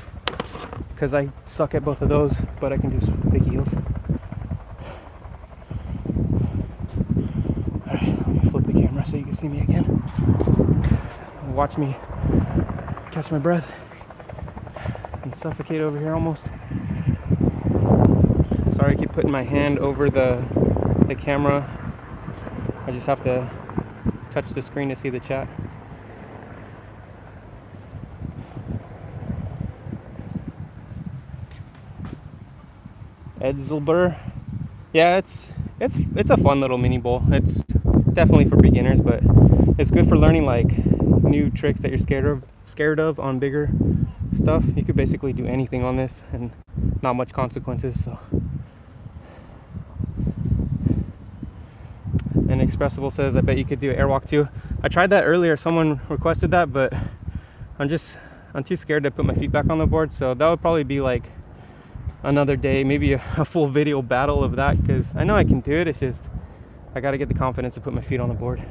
[SPEAKER 1] because I suck at both of those, but I can do fakie heels. Alright, let me flip the camera so you can see me again. Watch me catch my breath and suffocate over here almost. Sorry, I keep putting my hand over the camera. I just have to touch the screen to see the chat. Edzelber. Yeah, it's a fun little mini bowl. It's definitely for beginners, but it's good for learning like new tricks that you're scared of on bigger stuff. You could basically do anything on this and not much consequences. So. And Expressible says, I bet you could do airwalk too. I tried that earlier, someone requested that, but I'm too scared to put my feet back on the board, so that would probably be like another day, maybe a full video battle of that, because I know I can do it, it's just I gotta get the confidence to put my feet on the board.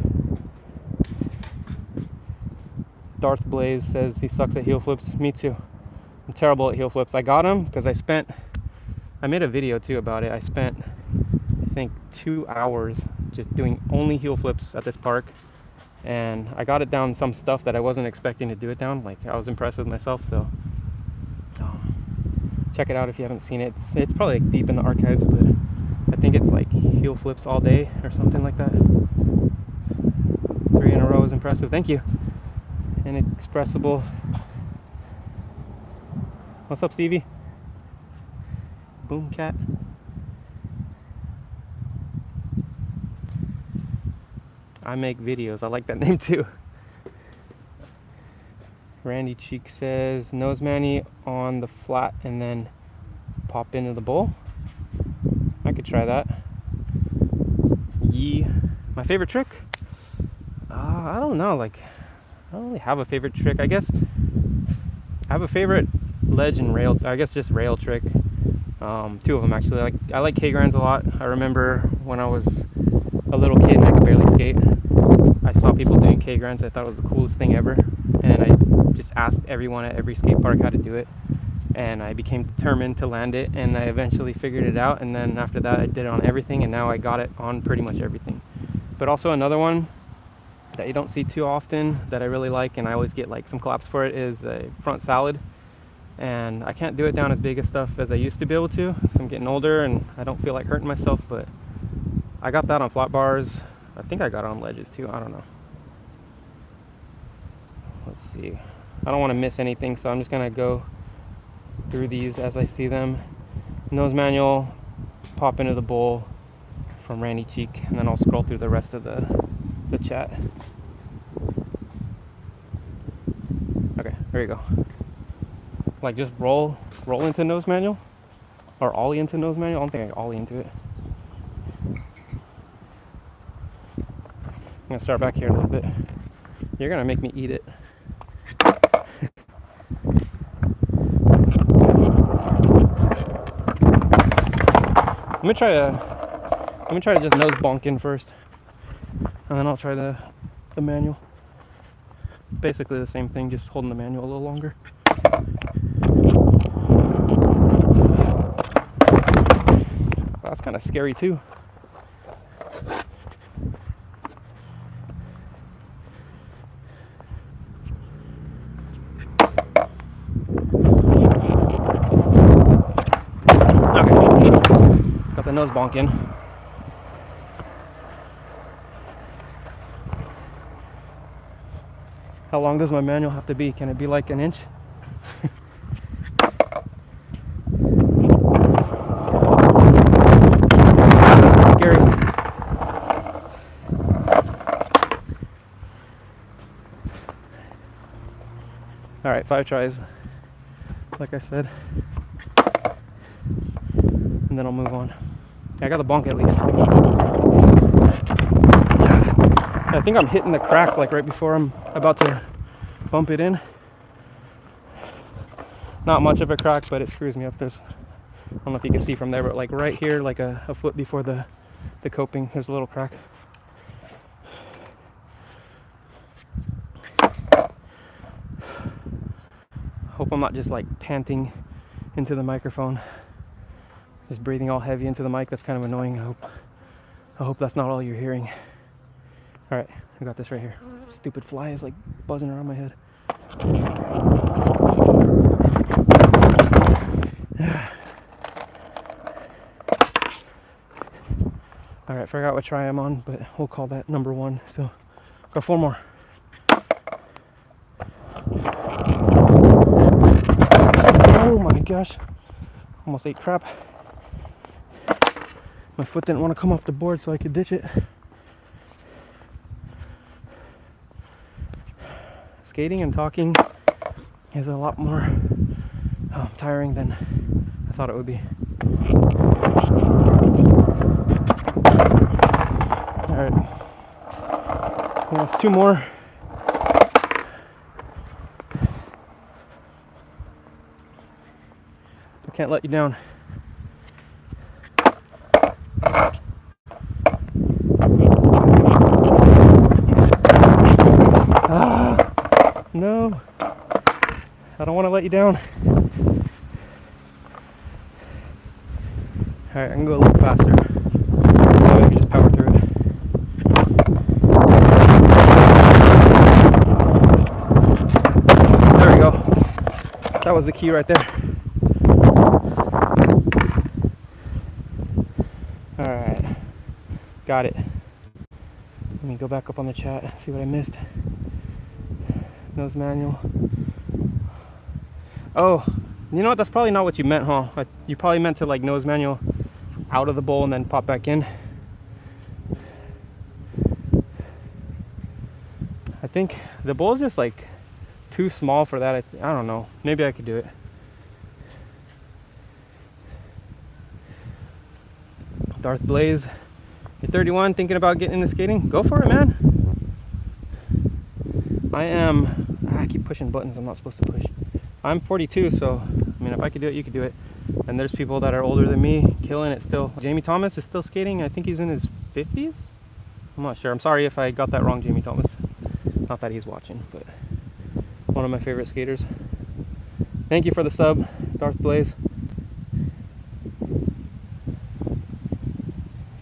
[SPEAKER 1] Darth Blaze says he sucks at heel flips. Me too. I'm terrible at heel flips. I got them because I made a video too about it. I spent, I think, 2 hours just doing only heel flips at this park, and I got it down some stuff that I wasn't expecting to do it down. Like, I was impressed with myself. So check it out if you haven't seen it. It's probably like deep in the archives, but I think it's like heel flips all day or something like that. 3 in a row is impressive. Thank you. Inexpressible. What's up, Stevie? Boom cat. I make videos. I like that name too. Randy Cheek says nose mani on the flat and then pop into the bowl. I could try that. Yee. My favorite trick? I don't know. Like, I don't really have a favorite trick. I guess I have a favorite ledge and rail. I guess just rail trick. Two of them actually. I like K-grinds a lot. I remember when I was a little kid and I could barely skate, I saw people doing K-grinds. I thought it was the coolest thing ever, and I just asked everyone at every skate park how to do it, and I became determined to land it, and I eventually figured it out, and then after that I did it on everything, and now I got it on pretty much everything. But also another one that you don't see too often that I really like, and I always get like some claps for it, is a front salad. And I can't do it down as big of stuff as I used to be able to, so I'm getting older and I don't feel like hurting myself, but I got that on flat bars. I think I got it on ledges too, I don't know. Let's see. I don't want to miss anything, so I'm just gonna go through these as I see them. Nose manual, pop into the bowl from Randy Cheek, and then I'll scroll through the rest of the chat. Okay, there you go. Like just roll into nose manual, or ollie into nose manual. I don't think I ollie into it. I'm gonna start back here a little bit. You're gonna make me eat it. Let me try to just nose bonk in first, and then I'll try the manual. Basically the same thing, just holding the manual a little longer. That's kind of scary too. Okay, got the nose bonk in. How long does my manual have to be? Can it be like an inch? Scary. All right, 5 tries, like I said, and then I'll move on. I got the bonk at least. I think I'm hitting the crack like right before I'm about to bump it in. Not much of a crack, but it screws me up. I don't know if you can see from there, but like right here, like a foot before the coping, there's a little crack. Hope I'm not just like panting into the microphone, just breathing all heavy into the mic. That's kind of annoying. I hope that's not all you're hearing. All right, I got this right here. Stupid fly is like buzzing around my head. All right, forgot what try I'm on, but we'll call that number 1. So, got 4 more. Oh my gosh, almost ate crap. My foot didn't want to come off the board so I could ditch it. Skating and talking is a lot more tiring than I thought it would be. All right, that's 2 more. I can't let you down. No, I don't want to let you down. All right, I can go a little faster. So I can just power through it. There we go. That was the key right there. All right, got it. Let me go back up on the chat, see what I missed. Nose manual. Oh, you know what? That's probably not what you meant, huh? You probably meant to like nose manual out of the bowl and then pop back in. think the bowl's just like too small for that. I don't know. Maybe I could do it. Darth Blaze, you're 31, thinking about getting into skating? Go for it, man. I keep pushing buttons I'm not supposed to push. I'm 42, so I mean, if I could do it, you could do it. And there's people that are older than me killing it still. Jamie Thomas is still skating. I think he's in his 50s. I'm not sure. I'm sorry if I got that wrong, Jamie Thomas. Not that he's watching, but one of my favorite skaters. Thank you for the sub, Darth Blaze.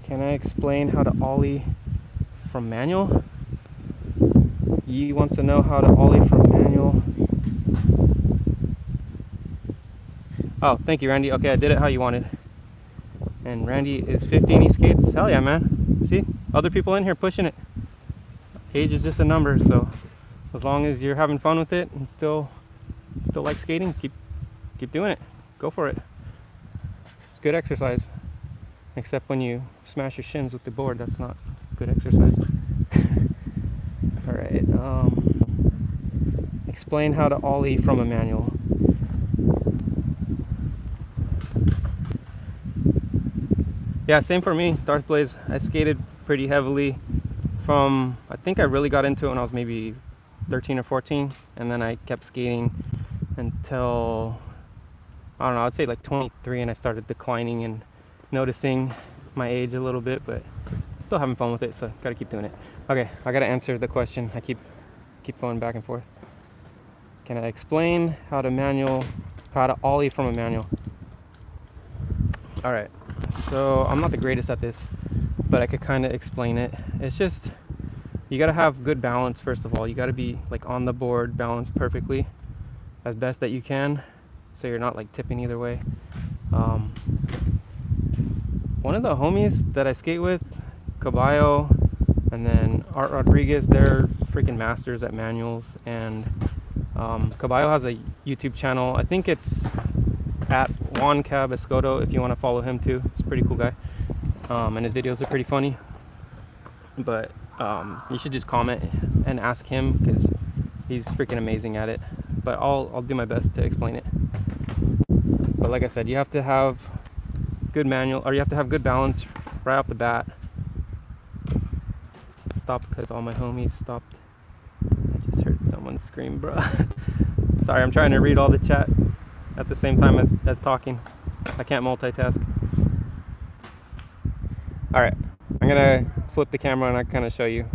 [SPEAKER 1] Can I explain how to ollie from manual? Yi wants to know how to ollie from manual. Oh, thank you, Randy. Okay, I did it how you wanted. And Randy is 50 and he skates. Hell yeah, man. See? Other people in here pushing it. Age is just a number, so as long as you're having fun with it and still like skating, keep doing it. Go for it. It's good exercise. Except when you smash your shins with the board, that's not good exercise. Alright, explain how to ollie from a manual. Yeah, same for me, Darth Blaze. I skated pretty heavily from, I think I really got into it when I was maybe 13 or 14, and then I kept skating until, I don't know, I'd say like 23, and I started declining and noticing my age a little bit, but still having fun with it, so gotta keep doing it. Okay, I gotta answer the question. I keep going back and forth. Can I explain how to ollie from a manual? All right, so I'm not the greatest at this, but I could kind of explain it. It's just, you gotta have good balance. First of all, you gotta be like on the board, balanced perfectly as best that you can, so you're not like tipping either way. One of the homies that I skate with, Caballo, and then Art Rodriguez, they're freaking masters at manuals. And Caballo has a YouTube channel. I think it's at Juan Cab Escoto if you want to follow him too. He's a pretty cool guy, and his videos are pretty funny. But you should just comment and ask him because he's freaking amazing at it. But I'll do my best to explain it. But like I said, you have to have good manual, or you have to have good balance right off the bat. Stop because all my homies stopped. I just heard someone scream, bro. Sorry, I'm trying to read all the chat at the same time as talking. I can't multitask. Alright, I'm gonna flip the camera and I kind of show you.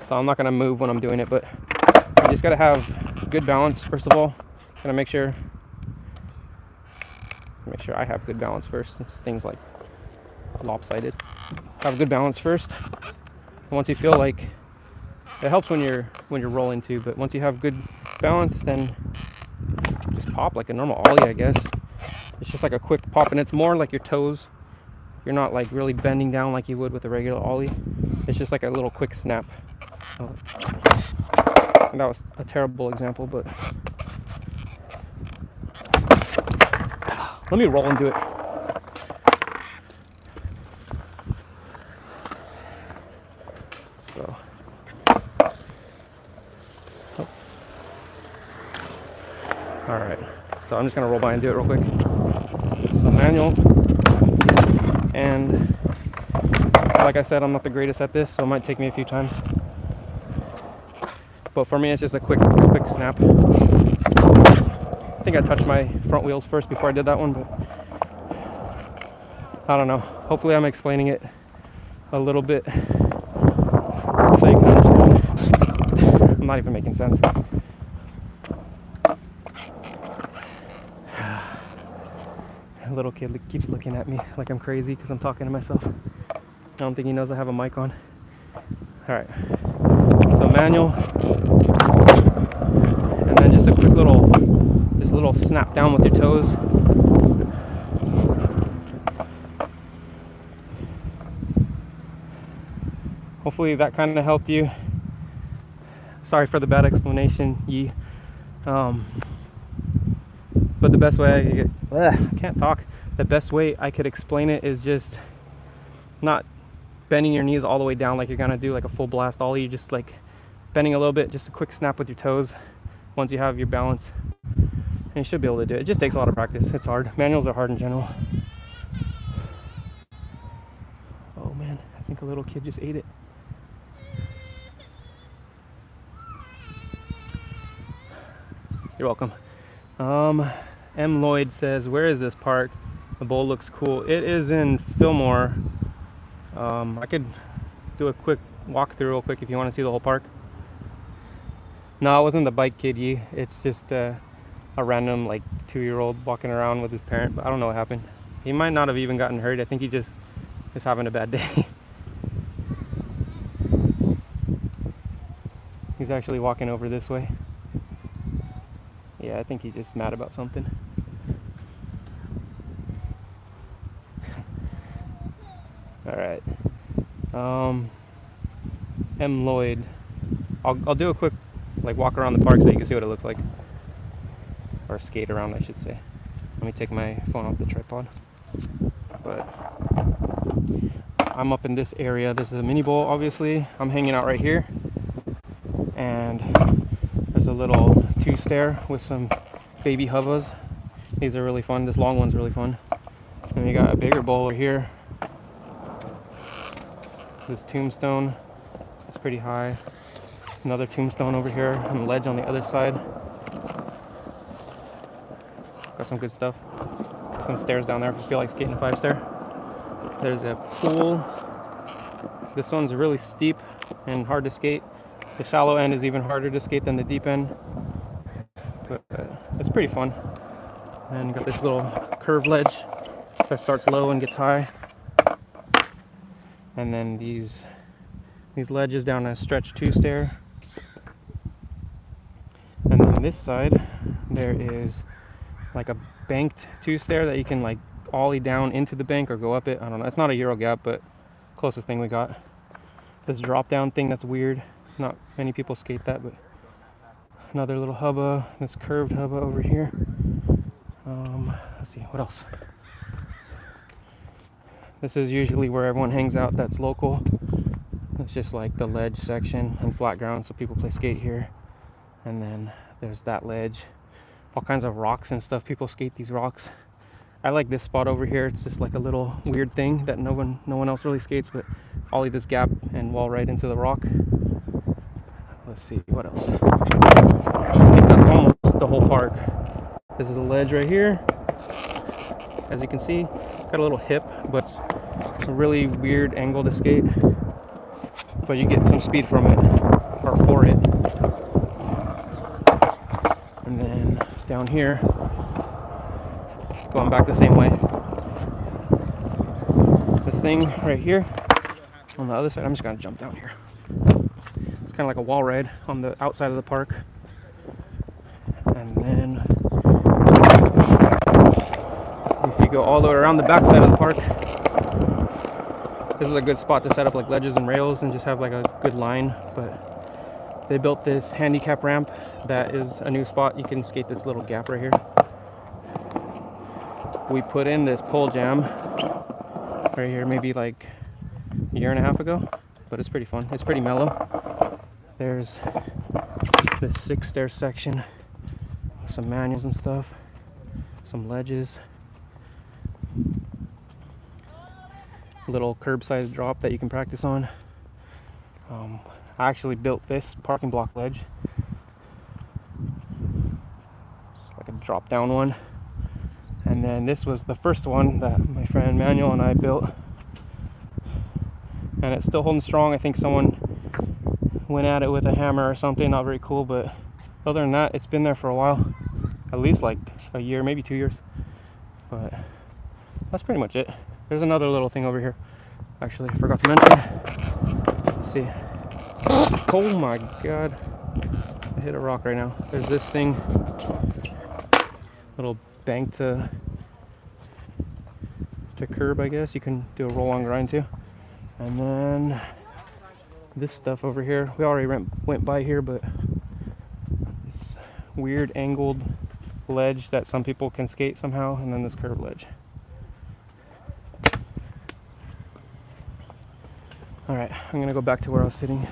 [SPEAKER 1] So I'm not gonna move when I'm doing it, but you just gotta have good balance first of all. Gotta make sure I have good balance first. It's things like lopsided. Have good balance first. And once you feel like, it helps when you're rolling too, but once you have good balance, then just pop like a normal ollie, I guess. It's just like a quick pop, and it's more like your toes. You're not like really bending down like you would with a regular ollie. It's just like a little quick snap. And that was a terrible example, but let me roll and do it. So, all right. So I'm just gonna roll by and do it real quick. So manual, and like I said, I'm not the greatest at this, so it might take me a few times. But for me, it's just a quick snap. I think I touched my front wheels first before I did that one, but I don't know. Hopefully I'm explaining it a little bit so you can understand. I'm not even making sense. A little kid keeps looking at me like I'm crazy because I'm talking to myself. I don't think he knows I have a mic on. Alright, so manual, and then just a quick little snap down with your toes. Hopefully that kind of helped you. Sorry for the bad explanation, Yi. But the best way I can't talk. The best way I could explain it is just not bending your knees all the way down like you're gonna do like a full blast ollie. You're just like bending a little bit, just a quick snap with your toes once you have your balance. And you should be able to do it. It just takes a lot of practice. It's hard. Manuals are hard in general. Oh man, I think a little kid just ate it. You're welcome. M. Lloyd says, where is this park? The bowl looks cool. It is in Fillmore. I could do a quick walkthrough real quick if you want to see the whole park. No, it wasn't the bike kiddie. It's just a random like 2-year-old walking around with his parent, but I don't know what happened. He might not have even gotten hurt. I think he just is having a bad day. He's actually walking over this way. Yeah, I think he's just mad about something. All right. M. Lloyd. I'll do a quick like walk around the park so you can see what it looks like, or skate around, I should say. Let me take my phone off the tripod. But I'm up in this area. This is a mini bowl, obviously. I'm hanging out right here, and there's a little 2-stair with some baby hovers. These are really fun. This long one's really fun. And we got a bigger bowl over here. This tombstone is pretty high. Another tombstone over here, and a ledge on the other side. Got some good stuff. Some stairs down there if you feel like skating a 5-stair. There's a pool. This one's really steep and hard to skate. The shallow end is even harder to skate than the deep end. But it's pretty fun. And you got this little curved ledge that starts low and gets high. And then these ledges down a stretch 2-stair. And then this side, there is like a banked 2-stair that you can like ollie down into the bank or go up it. I don't know. It's not a Euro gap, but closest thing we got. This drop down thing that's weird. Not many people skate that, but another little hubba. This curved hubba over here. Let's see, what else? This is usually where everyone hangs out that's local. It's just like the ledge section and flat ground, so people play skate here. And then there's that ledge. All kinds of rocks and stuff. People skate these rocks. I like this spot over here. It's just like a little weird thing that no one else really skates, but ollie this gap and wall right into the rock. Let's see, what else? I think that's almost the whole park. This is a ledge right here. As you can see, got a little hip, but it's a really weird angle to skate. But you get some speed from it, or for it. And then down here, going back the same way. This thing right here, on the other side, I'm just gonna jump down here. It's kind of like a wall ride on the outside of the park. And then if you go all the way around the back side of the park, this is a good spot to set up like ledges and rails and just have like a good line. But they built this handicap ramp that is a new spot. You can skate this little gap right here. We put in this pole jam right here maybe like a year and a half ago, but it's pretty fun. It's pretty mellow. There's this 6-stair section, some manuals and stuff, some ledges, little curbside drop that you can practice on. I actually built this parking block ledge. It's like a drop down one. And then this was the first one that my friend Manuel and I built. And it's still holding strong. I think someone went at it with a hammer or something, not very cool, but other than that, it's been there for a while. At least like a year, maybe 2 years. But that's pretty much it. There's another little thing over here. Actually, I forgot to mention. Let's see. Oh my god. I hit a rock right now. There's this thing. Little bank to curb, I guess. You can do a roll on grind too. And then this stuff over here. We already went by here, but this weird angled ledge that some people can skate somehow, and then this curved ledge. Alright, I'm gonna go back to where I was sitting.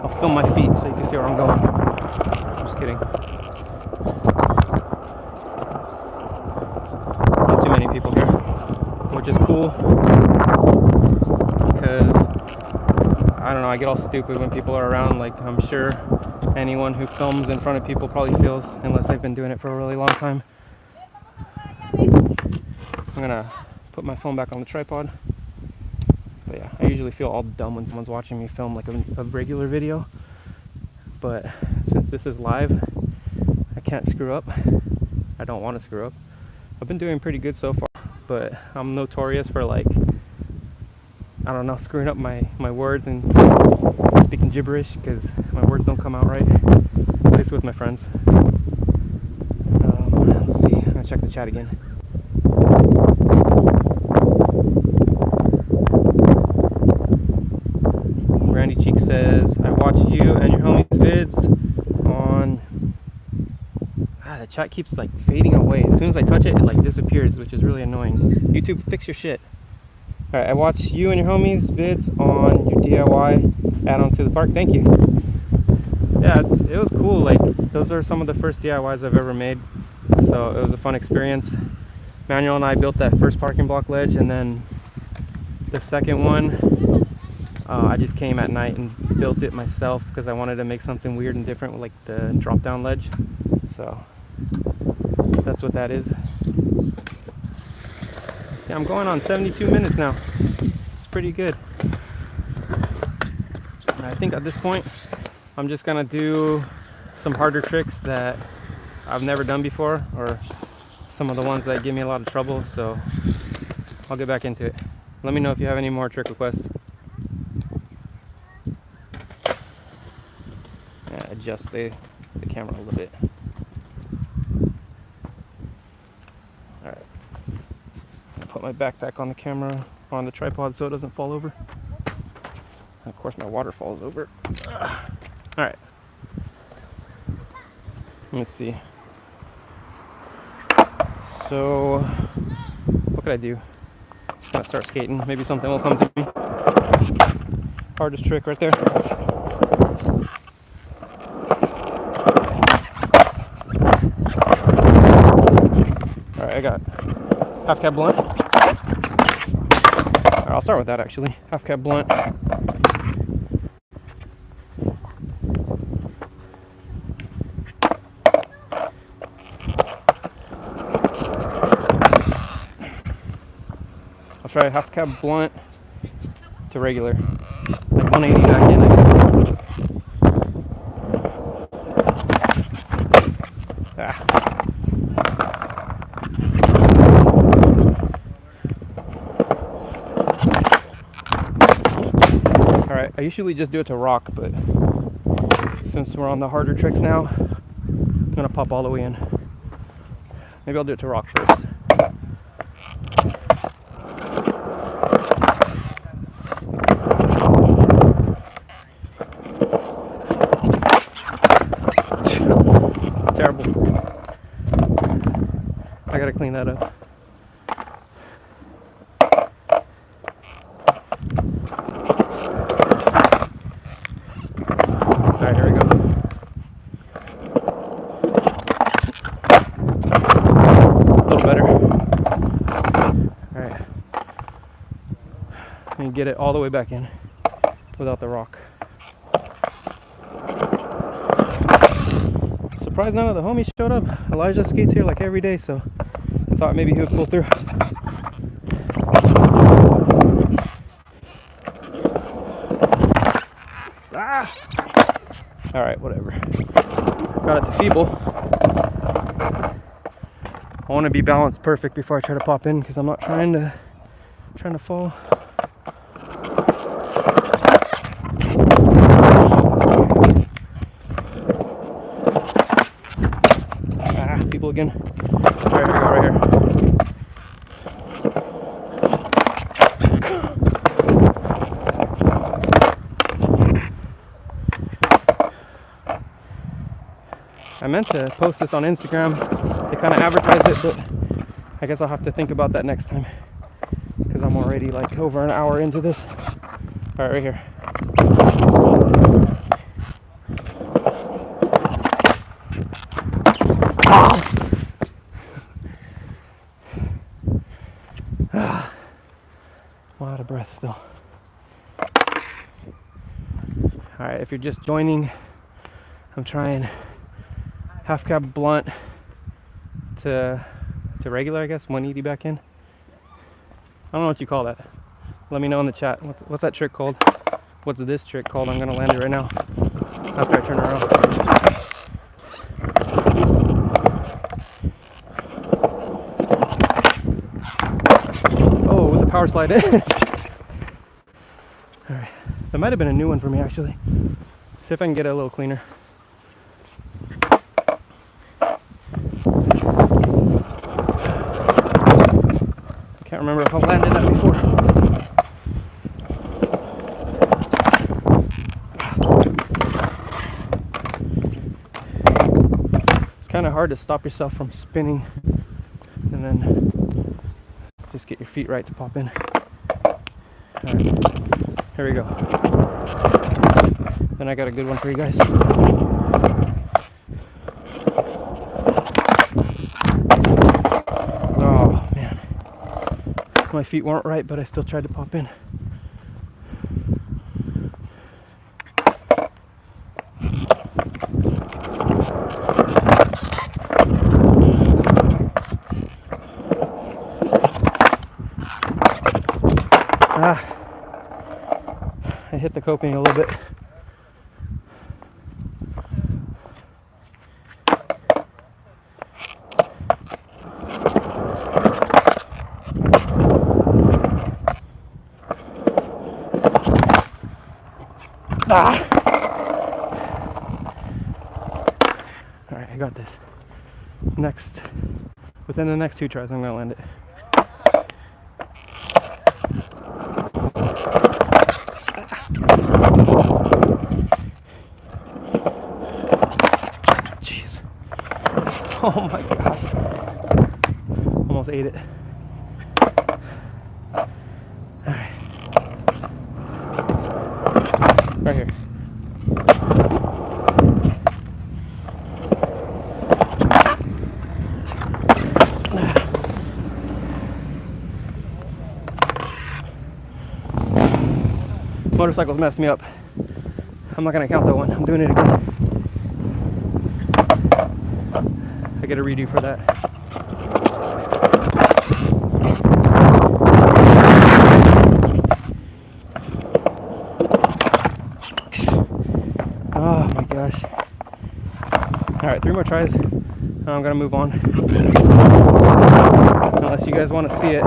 [SPEAKER 1] I'll film my feet so you can see where I'm going. I'm just kidding. Not too many people here, which is cool because I don't know, I get all stupid when people are around. Like, I'm sure anyone who films in front of people probably feels, unless they've been doing it for a really long time. I'm gonna put my phone back on the tripod. But yeah, I usually feel all dumb when someone's watching me film like a regular video. But since this is live, I can't screw up. I don't want to screw up. I've been doing pretty good so far, but I'm notorious for, like, I don't know, screwing up my words and speaking gibberish because my words don't come out right. At least with my friends. Let's see, I'm gonna check the chat again. Randy Cheek says, I watch you and your homies vids on... the chat keeps like fading away. As soon as I touch it, it like disappears, which is really annoying. YouTube, fix your shit. Alright, I watch you and your homies vids on your DIY add-ons to the park. Thank you. Yeah, it was cool. Like, those are some of the first DIYs I've ever made. So it was a fun experience. Manuel and I built that first parking block ledge, and then the second one, I just came at night and built it myself because I wanted to make something weird and different with like the drop down ledge. So that's what that is. See, I'm going on 72 minutes now. It's pretty good. I think at this point I'm just gonna do some harder tricks that I've never done before, or some of the ones that give me a lot of trouble. So I'll get back into it. Let me know if you have any more trick requests. Adjust the camera a little bit. Alright. Put my backpack on the camera, on the tripod, so it doesn't fall over. And of course my water falls over. Alright. Let's see. So, what could I do? Just gonna start skating. Maybe something will come to me. Hardest trick right there. I got half cab blunt. Right, I'll start with that actually. Half cab blunt. I'll try half cab blunt to regular. Like 180 back in, I guess. I usually just do it to rock, but since we're on the harder tricks now, I'm gonna pop all the way in. Maybe I'll do it to rock first. It's terrible. I gotta clean that up. Alright, here we go. A little better. Alright. And get it all the way back in without the rock. I'm surprised none of the homies showed up. Elijah skates here like every day, so I thought maybe he would pull through. Ah! Alright, whatever. Got it to feeble. I want to be balanced perfect before I try to pop in because I'm not trying to fall. Ah, feeble again. Alright, here we go, right here. I meant to post this on Instagram to kind of advertise it, but I guess I'll have to think about that next time because I'm already like over an hour into this. All right, right here. I'm out of breath still. All right, if you're just joining, I'm trying half cab blunt to regular, I guess, 180 back in. I don't know what you call that. Let me know in the chat. What's that trick called? What's this trick called? I'm gonna land it right now after I turn around. Oh, with the power slide in. All right, that might have been a new one for me actually. See if I can get it a little cleaner. Can't remember if I've landed that before. It's kind of hard to stop yourself from spinning and then just get your feet right to pop in. All right, here we go. Then I got a good one for you guys. Oh man, my feet weren't right, but I still tried to pop in. I hit the coping a little bit. All right, I got this. Next, within the next 2 tries, I'm gonna land it. Jeez. Oh my gosh. Almost ate it. All right. Right here. Motorcycles messed me up. I'm not gonna count that one. I'm doing it again. I get a redo for that. Oh my gosh. All right, 3 more tries. And I'm gonna move on. Unless you guys want to see it,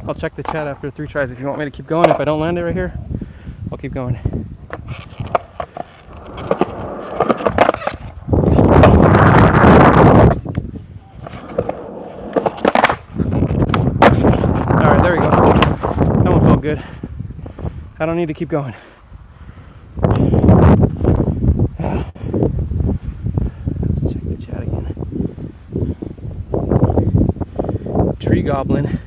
[SPEAKER 1] I'll check the chat after 3 tries if you want me to keep going. If I don't land it right here, I'll keep going. Alright, there we go. That one felt good. I don't need to keep going. Let's check the chat again. Tree Goblin.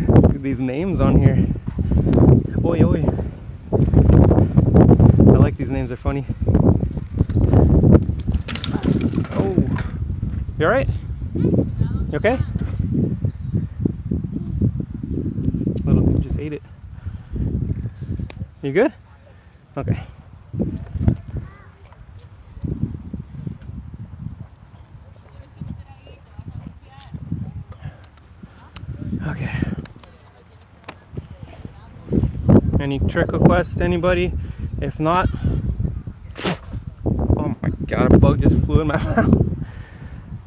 [SPEAKER 1] Look at these names on here. Oi, oi. I like these names, they're funny. Oh, you alright? You okay? Little dude just ate it. You good? Okay. Okay. Any trick requests, anybody? If not, oh my god, a bug just flew in my mouth.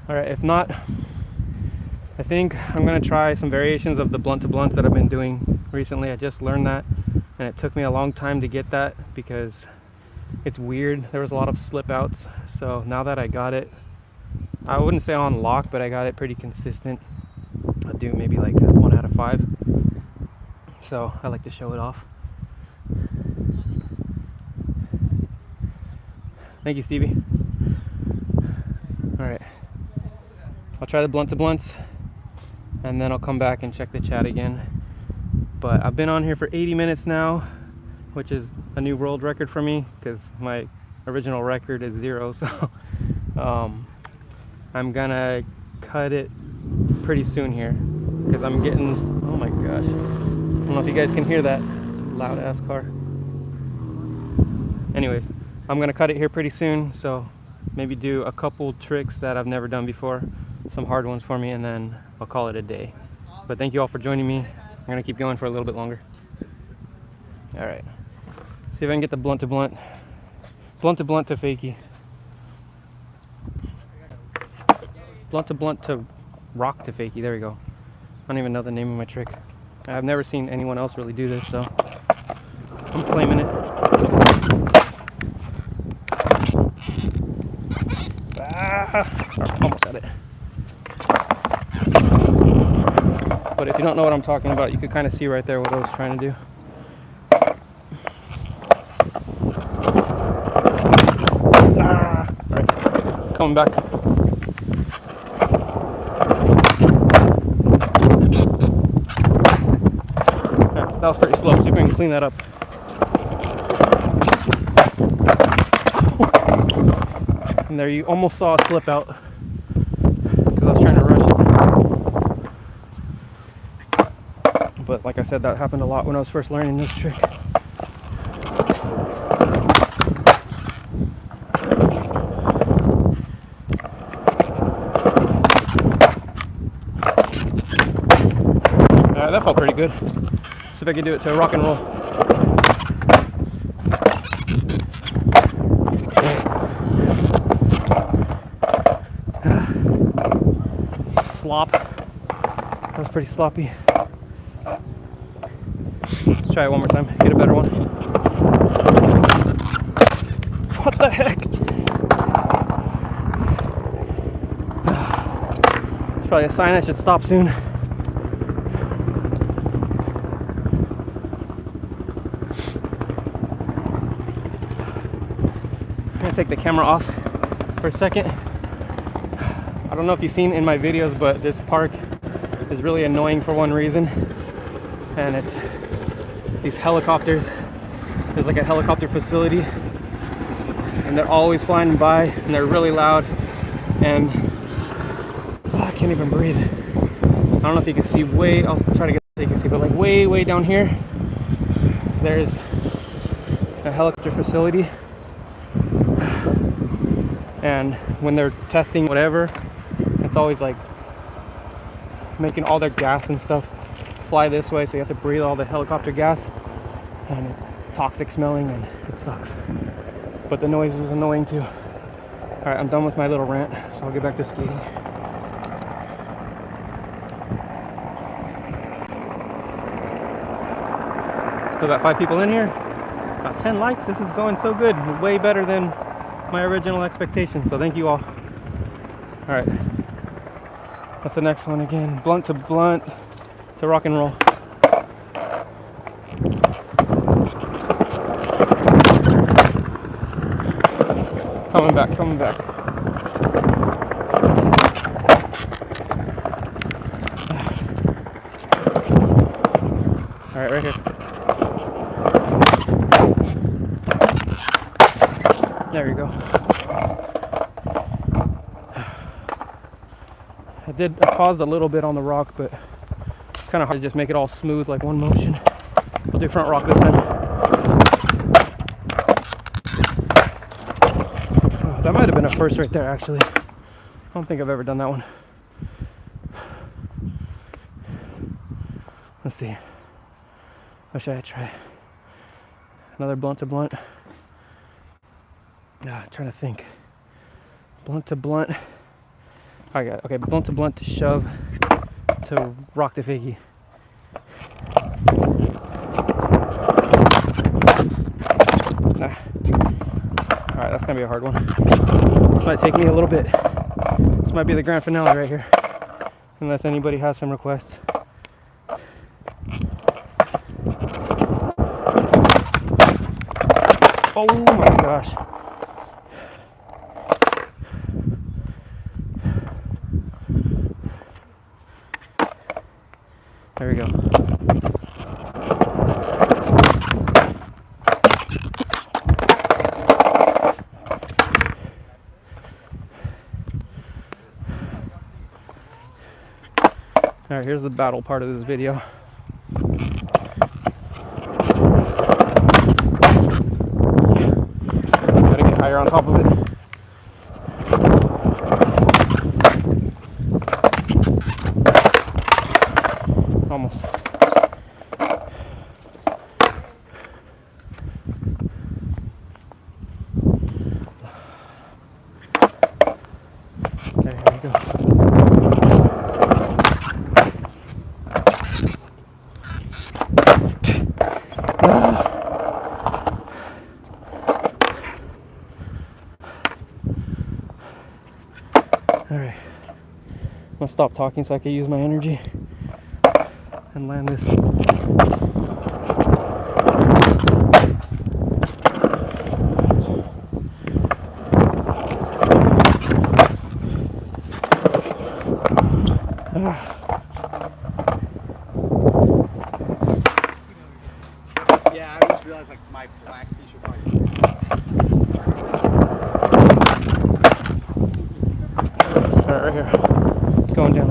[SPEAKER 1] Alright, if not, I think I'm gonna try some variations of the blunt to blunts that I've been doing recently. I just learned that, and it took me a long time to get that because it's weird. There was a lot of slip outs, so now that I got it, I wouldn't say on lock, but I got it pretty consistent. I'll do maybe like 1 out of 5. So I like to show it off. Thank you, Stevie. All right, I'll try the blunt to blunts, and then I'll come back and check the chat again. But I've been on here for 80 minutes now, which is a new world record for me because my original record is 0. So I'm gonna cut it pretty soon here because I'm getting, oh my gosh, I don't know if you guys can hear that loud ass car. Anyways, I'm gonna cut it here pretty soon, so maybe do a couple tricks that I've never done before, some hard ones for me, and then I'll call it a day. But thank you all for joining me. I'm gonna keep going for a little bit longer. All right, see if I can get the blunt to blunt to fakie, blunt to rock to fakie. There we go. I don't even know the name of my trick. I've never seen anyone else really do this, so I'm claiming it. Almost at it. But if you don't know what I'm talking about, you could kind of see right there what I was trying to do. Alright, coming back. That was pretty slow, so you can clean that up. And there you almost saw a slip out because I was trying to rush it. But like I said, that happened a lot when I was first learning this trick. That felt pretty good. See if I can do it to a rock and roll. Slop. That was pretty sloppy. Let's try it one more time. Get a better one. What the heck? It's probably a sign I should stop soon. I'm gonna take the camera off for a second. I don't know if you've seen in my videos, but this park is really annoying for one reason, and it's these helicopters. There's like a helicopter facility, and they're always flying by, and they're really loud, and I can't even breathe. I don't know if you can see I'll try to get so you can see, but like way down here, there's a helicopter facility, and when they're testing whatever, it's always like making all their gas and stuff fly this way, so you have to breathe all the helicopter gas, and it's toxic smelling and it sucks. But the noise is annoying too. Alright, I'm done with my little rant, so I'll get back to skating. Still got 5 people in here. Got 10 likes. This is going so good. It's way better than my original expectations, so thank you all. Alright. What's the next one again? Blunt to rock and roll. Coming back. Alright, right here. There you go. I paused a little bit on the rock, but it's kind of hard to just make it all smooth like one motion. I'll do front rock this time. Oh, that might have been a first right there, actually. I don't think I've ever done that one. Let's see. What should I try? Another blunt to blunt. Trying to think. Blunt to blunt. I got it. Okay, blunt to blunt to shove to rock to fakie. Alright, that's gonna be a hard one. This might take me a little bit. This might be the grand finale right here, unless anybody has some requests. Oh my gosh. There we go. All right, here's the battle part of this video. Gotta get higher on top of it. Almost. Okay, here we go. All right, I'm gonna stop talking so I can use my energy and land this.
[SPEAKER 2] Yeah, I just realized like my black t-shirt body.
[SPEAKER 1] All right, right here, going down.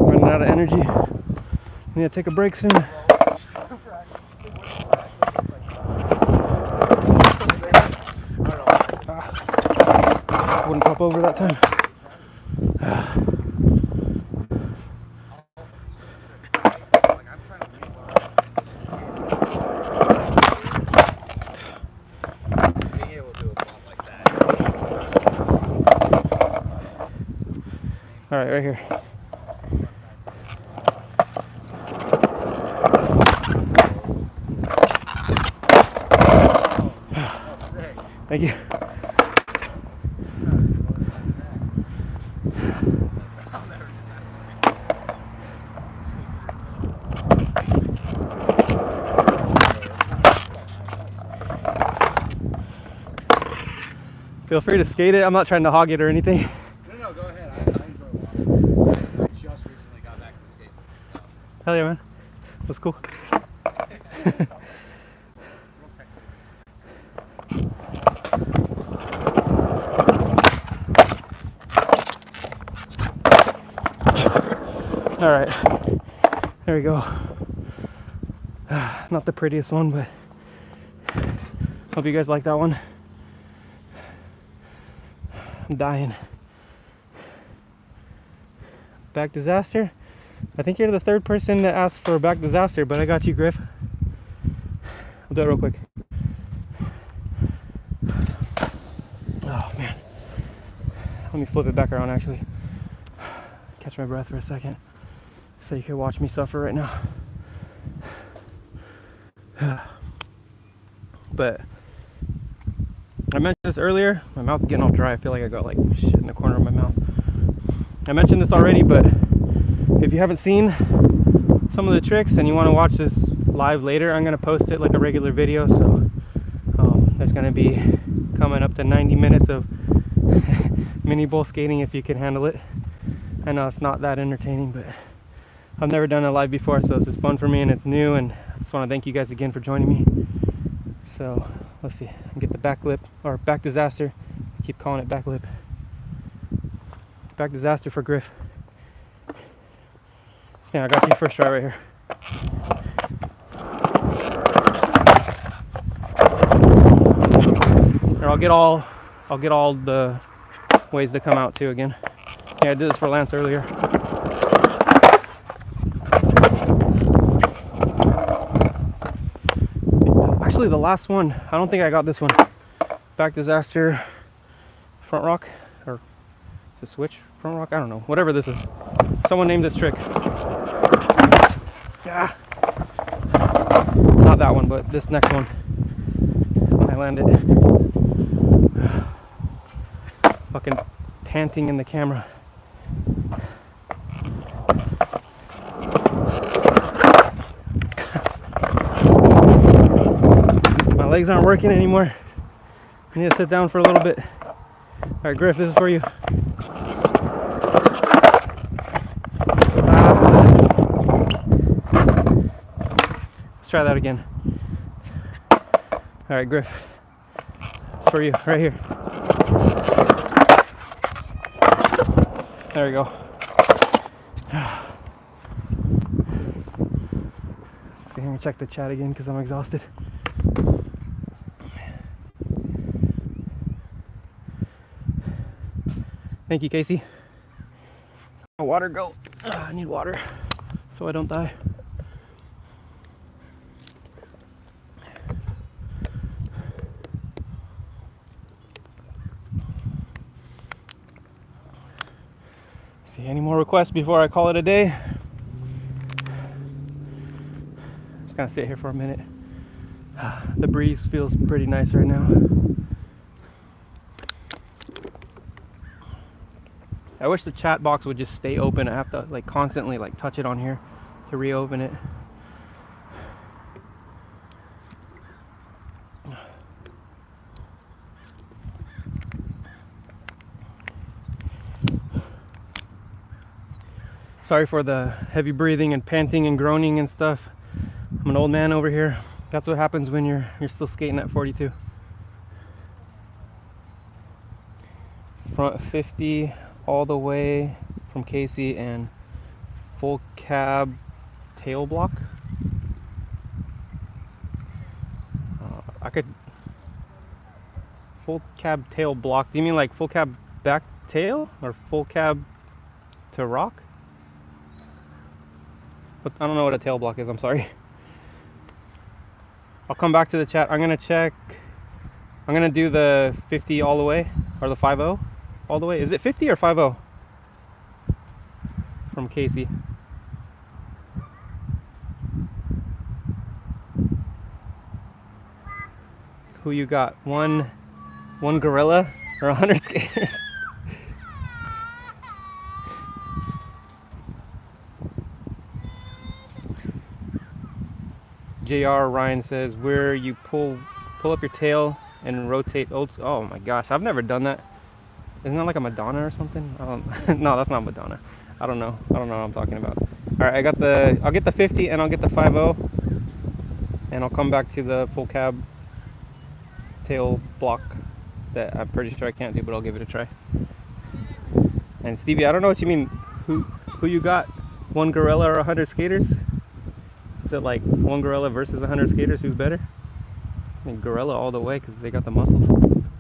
[SPEAKER 1] Running out of energy. Need to take a break soon. Wouldn't pop over that time. All right, right here. Thank you. Feel free to skate it. I'm not trying to hog it or anything.
[SPEAKER 2] No, go ahead. I enjoy water. I just recently got back from skateboarding. So.
[SPEAKER 1] Hell yeah, man. That's cool. All right, there we go. Not the prettiest one, but hope you guys like that one. I'm dying. Back disaster. I think you're the third person that asked for a back disaster, but I got you, Griff. I'll do it real quick. Oh man. Let me flip it back around actually. Catch my breath for a second so you can watch me suffer right now. But I mentioned this earlier. My mouth's getting all dry. I feel like I got like shit in the corner of my mouth. I mentioned this already, but if you haven't seen some of the tricks and you want to watch this live later, I'm going to post it like a regular video. So there's going to be coming up to 90 minutes of mini bowl skating if you can handle it. I know it's not that entertaining, but I've never done it live before, so this is fun for me and it's new, and I just want to thank you guys again for joining me. So let's see, I can get the back lip, or back disaster. I keep calling it back lip. Back disaster for Griff. Yeah, I got you first try right here. Or I'll get all the ways to come out too again. Yeah, I did this for Lance earlier. Actually, the last one, I don't think I got this one. Back disaster, front rock, or is it switch front rock? I don't know. Whatever this is. Someone named this trick. Ah. Not that one, but this next one. When I landed. Fucking panting in the camera. My legs aren't working anymore. I need to sit down for a little bit. Alright, Griff, this is for you. Let's try that again. All right, Griff. It's for you, right here. There we go. See, let me check the chat again because I'm exhausted. Thank you, Casey. My water go. I need water so I don't die. See any more requests before I call it a day? Just gonna sit here for a minute. The breeze feels pretty nice right now. I wish the chat box would just stay open. I have to like constantly like touch it on here to reopen it. Sorry for the heavy breathing and panting and groaning and stuff. I'm an old man over here. That's what happens when you're still skating at 42. Front 50 all the way from Casey and full cab tail block. I could full cab tail block. Do you mean like full cab back tail or full cab to rock? But I don't know what a tail block is, I'm sorry. I'll come back to the chat. I'm gonna check. I'm gonna do the 50 all the way, or the 50 all the way. Is it 50 or 50? From Casey. Who you got? One gorilla or 100 skaters? JR Ryan says where you pull up your tail and rotate oats. Oh my gosh, I've never done that. Isn't that like a Madonna or something? No, that's not Madonna. I don't know what I'm talking about. All right, I'll get the 50 and I'll get the 50, and I'll come back to the full cab tail block that I'm pretty sure I can't do, but I'll give it a try. And Stevie, I don't know what you mean. Who you got? One gorilla or 100 skaters? Is it like one gorilla versus 100 skaters? Who's better? I mean, gorilla all the way because they got the muscles.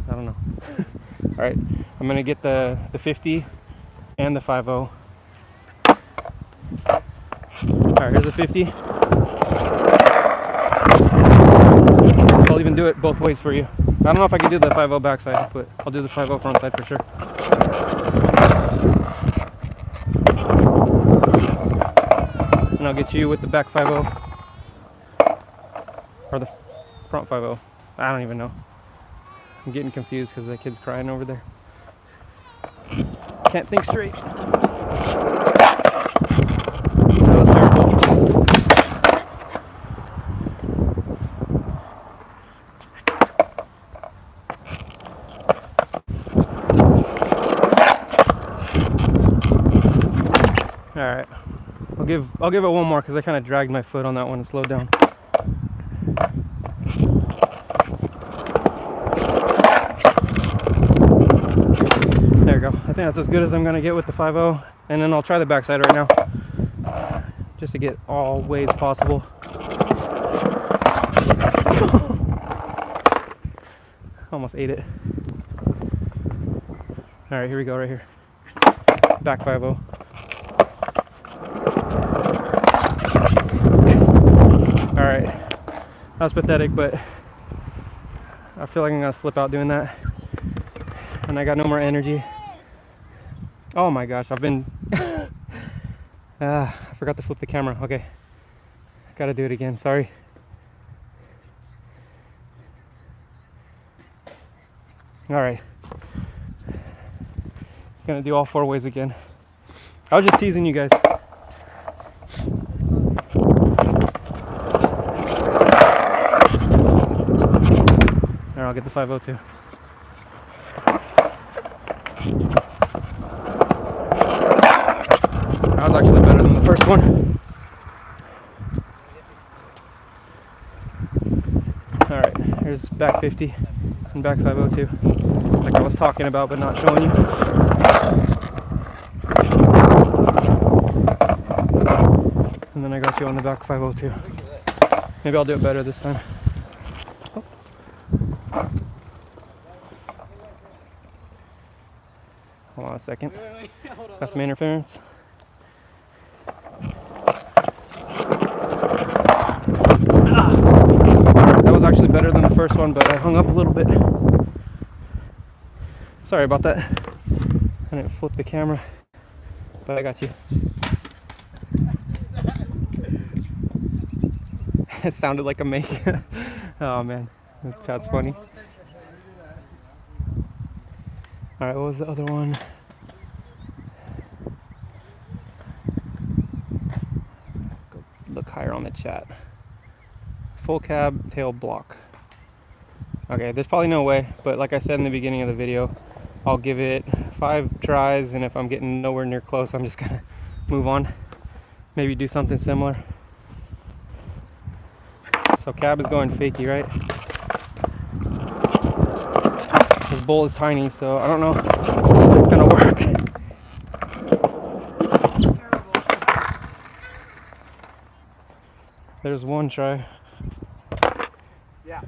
[SPEAKER 1] I don't know. All right, I'm gonna get the 50 and the 50. All right, here's the 50. I'll even do it both ways for you. I don't know if I can do the 50 backside, but I'll do the 50 front side for sure. And I'll get you with the back 50 or the front 50. I don't even know. I'm getting confused because that kid's crying over there. Can't think straight. That was terrible. All right, I'll give it one more because I kind of dragged my foot on that one and slowed down. There we go. I think that's as good as I'm gonna get with the 50, and then I'll try the backside right now, just to get all ways possible. Almost ate it. All right, here we go, right here. Back 50. All right, that was pathetic, but I feel like I'm gonna slip out doing that, and I got no more energy. Oh my gosh, I've been I forgot to flip the camera. Okay, gotta do it again, sorry. All right, gonna do all 4 ways again. I was just teasing you guys. All right, I'll get the 50 too. That was actually better than the first one. All right, Here's back 50 and back 502, like I was talking about but not showing you. And then I got you on the back 502. Maybe I'll do it better this time. Hold on a second. Got some interference. That was actually better than the first one, but I hung up a little bit. Sorry about that. I didn't flip the camera, but I got you. It sounded like a make. Oh man, that's funny. Alright, what was the other one? Go look higher on the chat. Full cab tail block. Okay, there's probably no way, but like I said in the beginning of the video, I'll give it 5 tries, and if I'm getting nowhere near close, I'm just gonna move on. Maybe do something similar. So cab is going fakie, right? This bowl is tiny, so I don't know if it's gonna work. There's one try.
[SPEAKER 2] Yeah.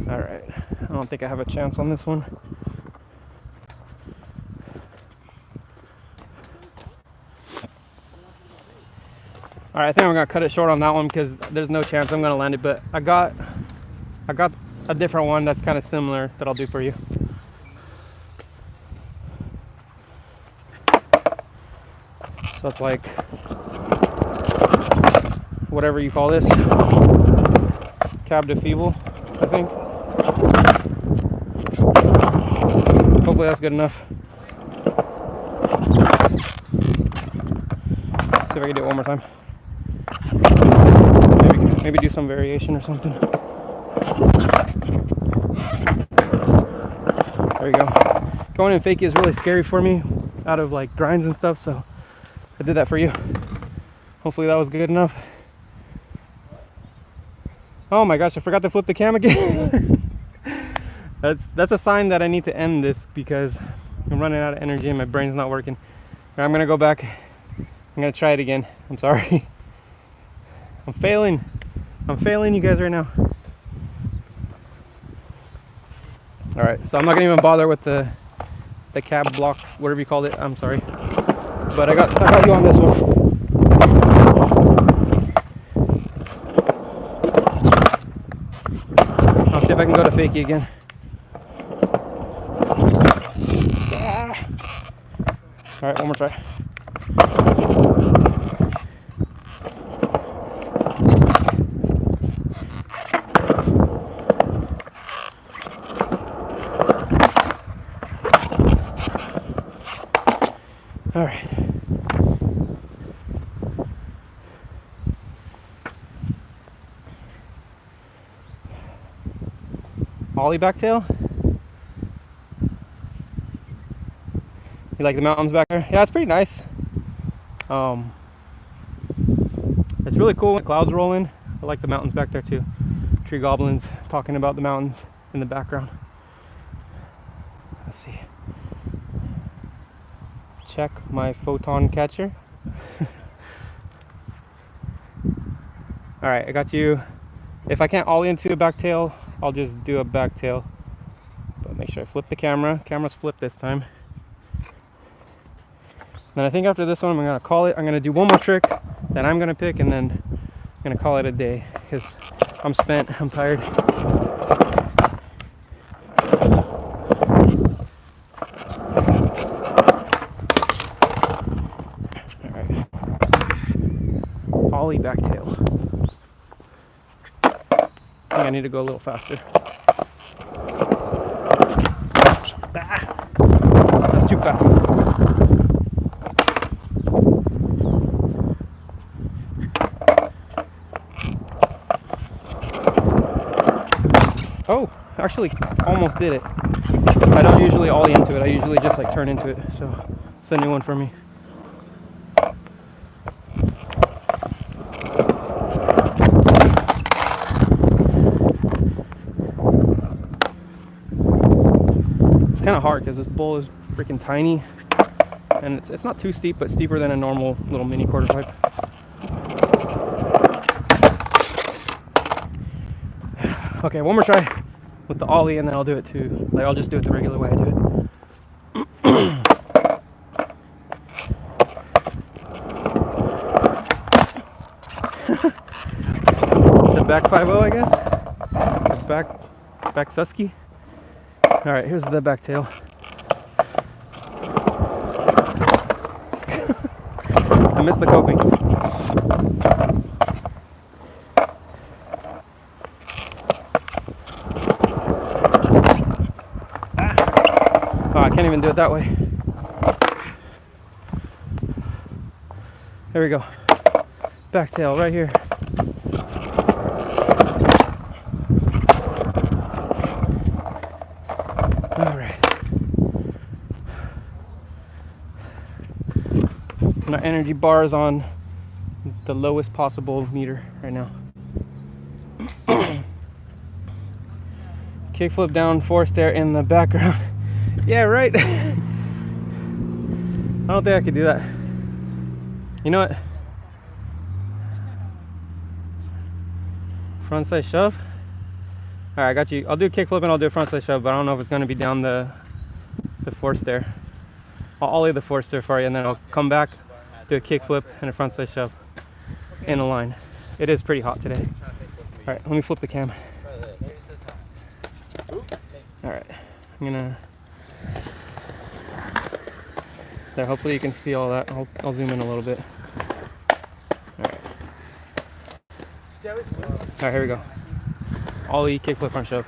[SPEAKER 1] Alright, I don't think I have a chance on this one. Alright, I think I'm gonna cut it short on that one because there's no chance I'm gonna land it, but I got a different one that's kind of similar that I'll do for you. So it's like whatever you call this, cab to feeble, I think. Hopefully that's good enough. See if I can do it one more time. Maybe do some variation or something. There you go. Going in fakie is really scary for me out of like grinds and stuff, so I did that for you. Hopefully that was good enough. Oh my gosh, I forgot to flip the cam again. That's a sign that I need to end this because I'm running out of energy and my brain's not working. I'm gonna go back. I'm gonna try it again. I'm sorry. I'm failing you guys right now. All right, so I'm not gonna even bother with the cab block, whatever you called it. I'm sorry, but I got you on this one. I'll see if I can go to fakie again. All right, one more try. All right. Ollie backtail. You like the mountains back there? Yeah, it's pretty nice. It's really cool when the clouds roll in. I like the mountains back there too. Tree goblins talking about the mountains in the background. Let's see. Check my photon catcher. All right, I got you. If I can't ollie into a backtail, I'll just do a backtail. But make sure I flip the camera. Camera's flipped this time. Then I think after this one, I'm gonna call it. I'm gonna do one more trick that I'm gonna pick, and then I'm gonna call it a day because I'm spent. I'm tired. All right. Ollie backtail. I think I need to go a little faster. Ah, that's too fast. Oh, actually almost did it. I don't usually ollie into it. I usually just like turn into it. So it's a new one for me. It's kind of hard because this bowl is freaking tiny, and it's not too steep, but steeper than a normal little mini quarter pipe. Okay, one more try with the ollie, and then I'll do it too. Like, I'll just do it the regular way I do it. The back 5-0, I guess. The back Susky. All right, here's the back tail. I missed the coping. Oh, I can't even do it that way. There we go. Back tail right here. All right. My energy bar is on the lowest possible meter right now. Kickflip down, forced air in the background. Yeah, right. I don't think I could do that. You know what? Frontside shove. All right, I got you. I'll do a kickflip and I'll do a frontside shove, but I don't know if it's going to be down the forced air. I'll ollie the forced air for you, and then I'll come back, do a kickflip and a frontside shove in a line. It is pretty hot today. All right, let me flip the cam. All right, I'm gonna. There, hopefully you can see all that. I'll zoom in a little bit. All right. All right, here we go. Ollie, kickflip, front shove.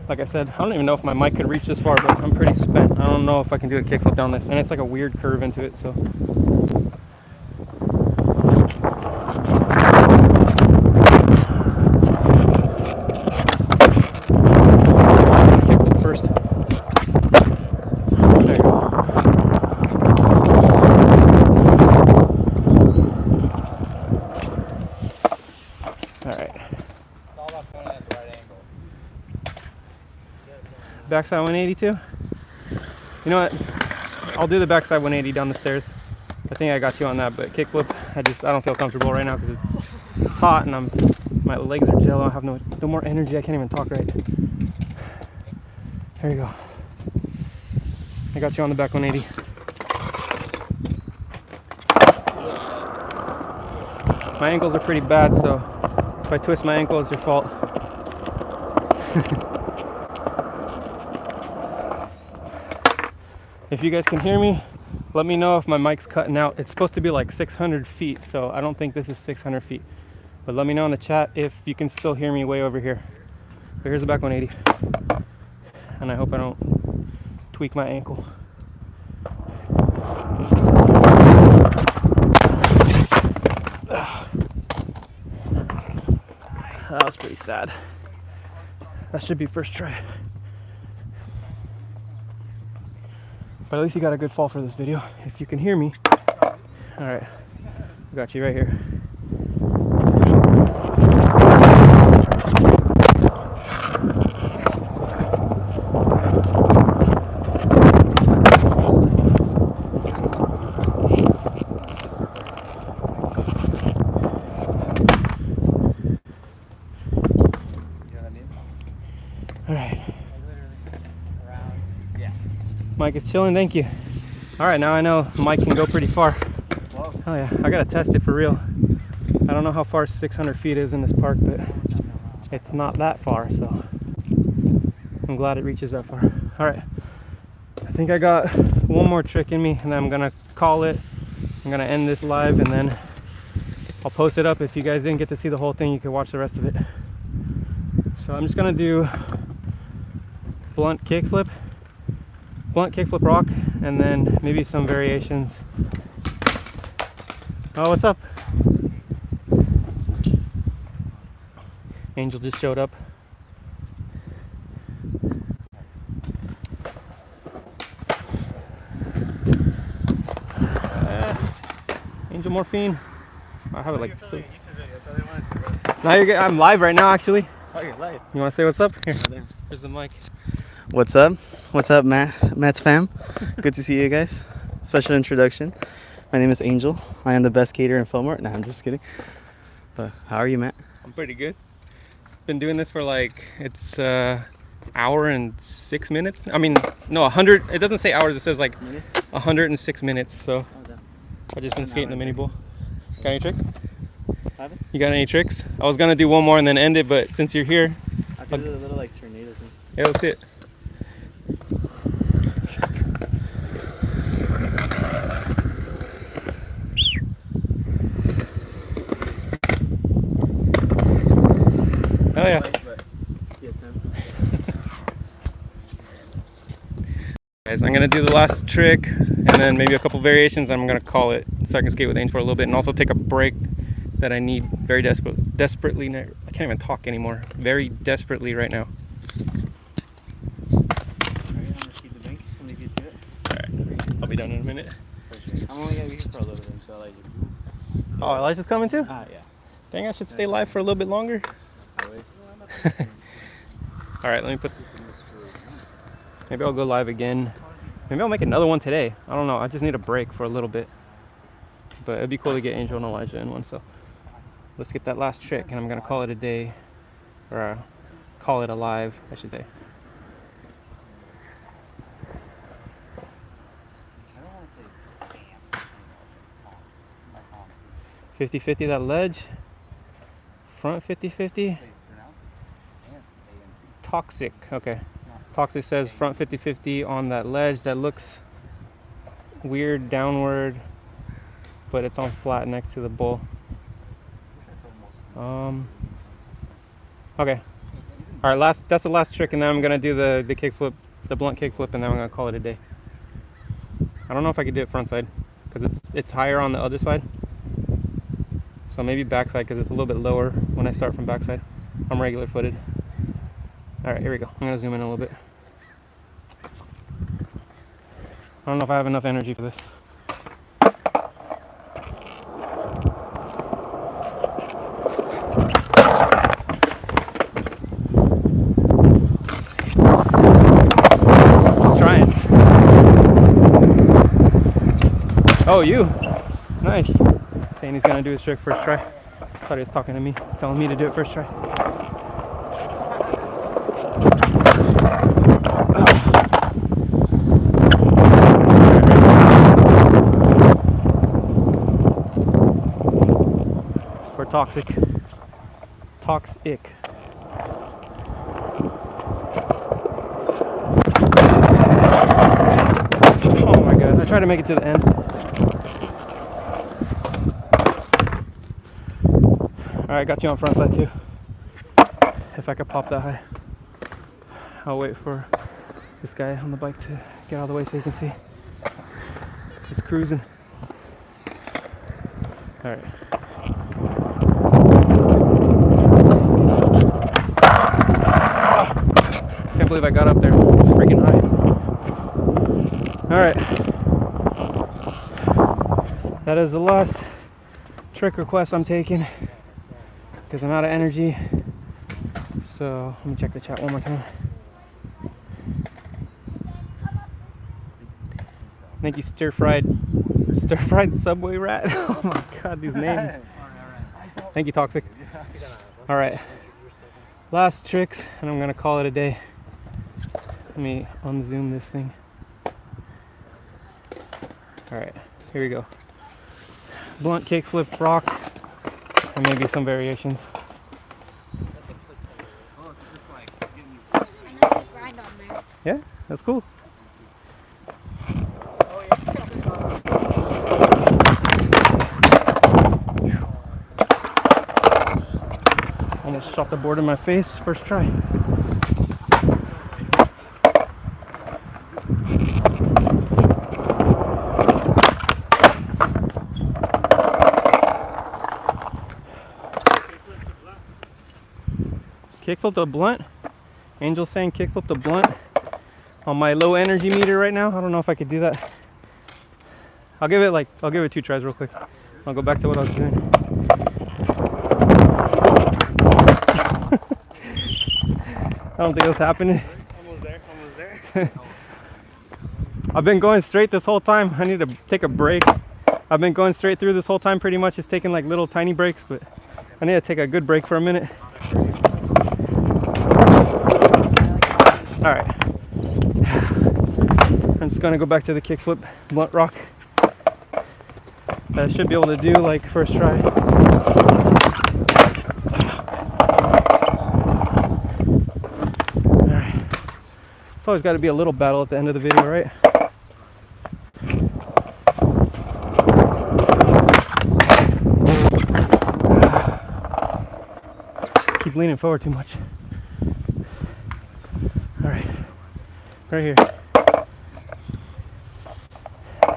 [SPEAKER 1] Like I said, I don't even know if my mic could reach this far, but I'm pretty spent. I don't know if I can do a kickflip down this, and it's like a weird curve into it, so. Kickflip first. There you go. All right.
[SPEAKER 2] It's all about going at the right angle.
[SPEAKER 1] Backside 180 too? You know what? I'll do the backside 180 down the stairs. I think I got you on that, but kickflip, I don't feel comfortable right now because it's hot and my legs are jello. I have no more energy. I can't even talk right. There you go. I got you on the back 180. My ankles are pretty bad, so if I twist my ankle, it's your fault. If you guys can hear me, let me know if my mic's cutting out. It's supposed to be like 600 feet, so I don't think this is 600 feet. But let me know in the chat if you can still hear me way over here. But here's the back 180. And I hope I don't tweak my ankle. That was pretty sad. That should be first try. But at least you got a good fall for this video. If you can hear me. All right, I got you right here. All right. Mike is chilling, thank you. All right, now I know Mike can go pretty far. Oh yeah, I gotta test it for real. I don't know how far 600 feet is in this park, but it's not that far, so I'm glad it reaches that far. All right, I think I got one more trick in me, and then I'm gonna call it. I'm gonna end this live, and then I'll post it up. If you guys didn't get to see the whole thing, you can watch the rest of it. So I'm just gonna do blunt kickflip rock, and then maybe some variations. Oh, what's up? Angel just showed up. Angel morphine. I have it like so. Now you're. I'm live right now, actually.
[SPEAKER 3] Oh, you're live.
[SPEAKER 1] You want to say what's up? Here. Here's the mic.
[SPEAKER 3] What's up? What's up, Matt's fam? Good to see you guys. Special introduction. My name is Angel. I am the best skater in Fillmore. Nah, I'm just kidding. But how are you, Matt?
[SPEAKER 1] I'm pretty good. Been doing this for like, it's hour and 6 minutes. I mean, no, 100. It doesn't say hours. It says like 106 minutes. So I've just been skating the mini bowl. Got any tricks? You got any tricks? I was gonna do one more and then end it, but since you're here,
[SPEAKER 3] I can do a little like tornado thing.
[SPEAKER 1] Yeah, let's see it. Oh yeah. Guys, I'm gonna do the last trick and then maybe a couple variations. I'm gonna call it so I can skate with Angel for a little bit and also take a break that I need very desperately. I can't even talk anymore. Very desperately right now. Alright, I'll be done in a minute.
[SPEAKER 3] I'm only gonna be here for a little bit until like.
[SPEAKER 1] Oh, Elijah's coming too?
[SPEAKER 3] Yeah.
[SPEAKER 1] Dang, I should stay live for a little bit longer. Alright, let me put. Maybe I'll go live again. Maybe I'll make another one today. I don't know. I just need a break for a little bit. But it'd be cool to get Angel and Elijah in one. So let's get that last trick, and I'm gonna call it a day, or call it a live, I should say. 50-50 that ledge. Front 50-50. Toxic. Okay. Toxic says front 50-50 on that ledge that looks weird downward, but it's on flat next to the bull. Okay. All right, that's the last trick, and then I'm gonna do the kickflip, the blunt kickflip, and then I'm gonna call it a day. I don't know if I could do it front side because it's higher on the other side. So maybe backside because it's a little bit lower when I start from backside. I'm regular footed. All right, here we go. I'm gonna zoom in a little bit. I don't know if I have enough energy for this. Just trying. Oh, you. Nice. Saying he's gonna do his trick first try. Thought he was talking to me, telling me to do it first try. For toxic. Oh my god, I tried to make it to the end. Alright, got you on front side too. If I could pop that high. I'll wait for this guy on the bike to get out of the way so you can see. He's cruising. Alright. Can't believe I got up there. It's freaking high. Alright. That is the last trick request I'm taking because I'm out of energy. So let me check the chat one more time. Thank you, stir-fried Subway rat. Oh my god, these names. Thank you, Toxic. All right, last tricks, and I'm gonna call it a day. Let me unzoom this thing. All right, here we go. Blunt kickflip rock, and maybe some variations. Yeah, that's cool. Almost shot the board in my face first try. Kickflip the blunt. Angel's saying kickflip the blunt on my low energy meter right now. I don't know if I could do that. I'll give it 2 tries real quick. I'll go back to what I was doing. I don't think it's happening.
[SPEAKER 3] Almost there.
[SPEAKER 1] I've been going straight this whole time. I need to take a break. I've been going straight through this whole time pretty much, just taking like little tiny breaks, but I need to take a good break for a minute. All right. I'm just gonna go back to the kickflip blunt rock. I should be able to do like first try. Alright. It's always got to be a little battle at the end of the video, right? Keep leaning forward too much. Alright. Right here.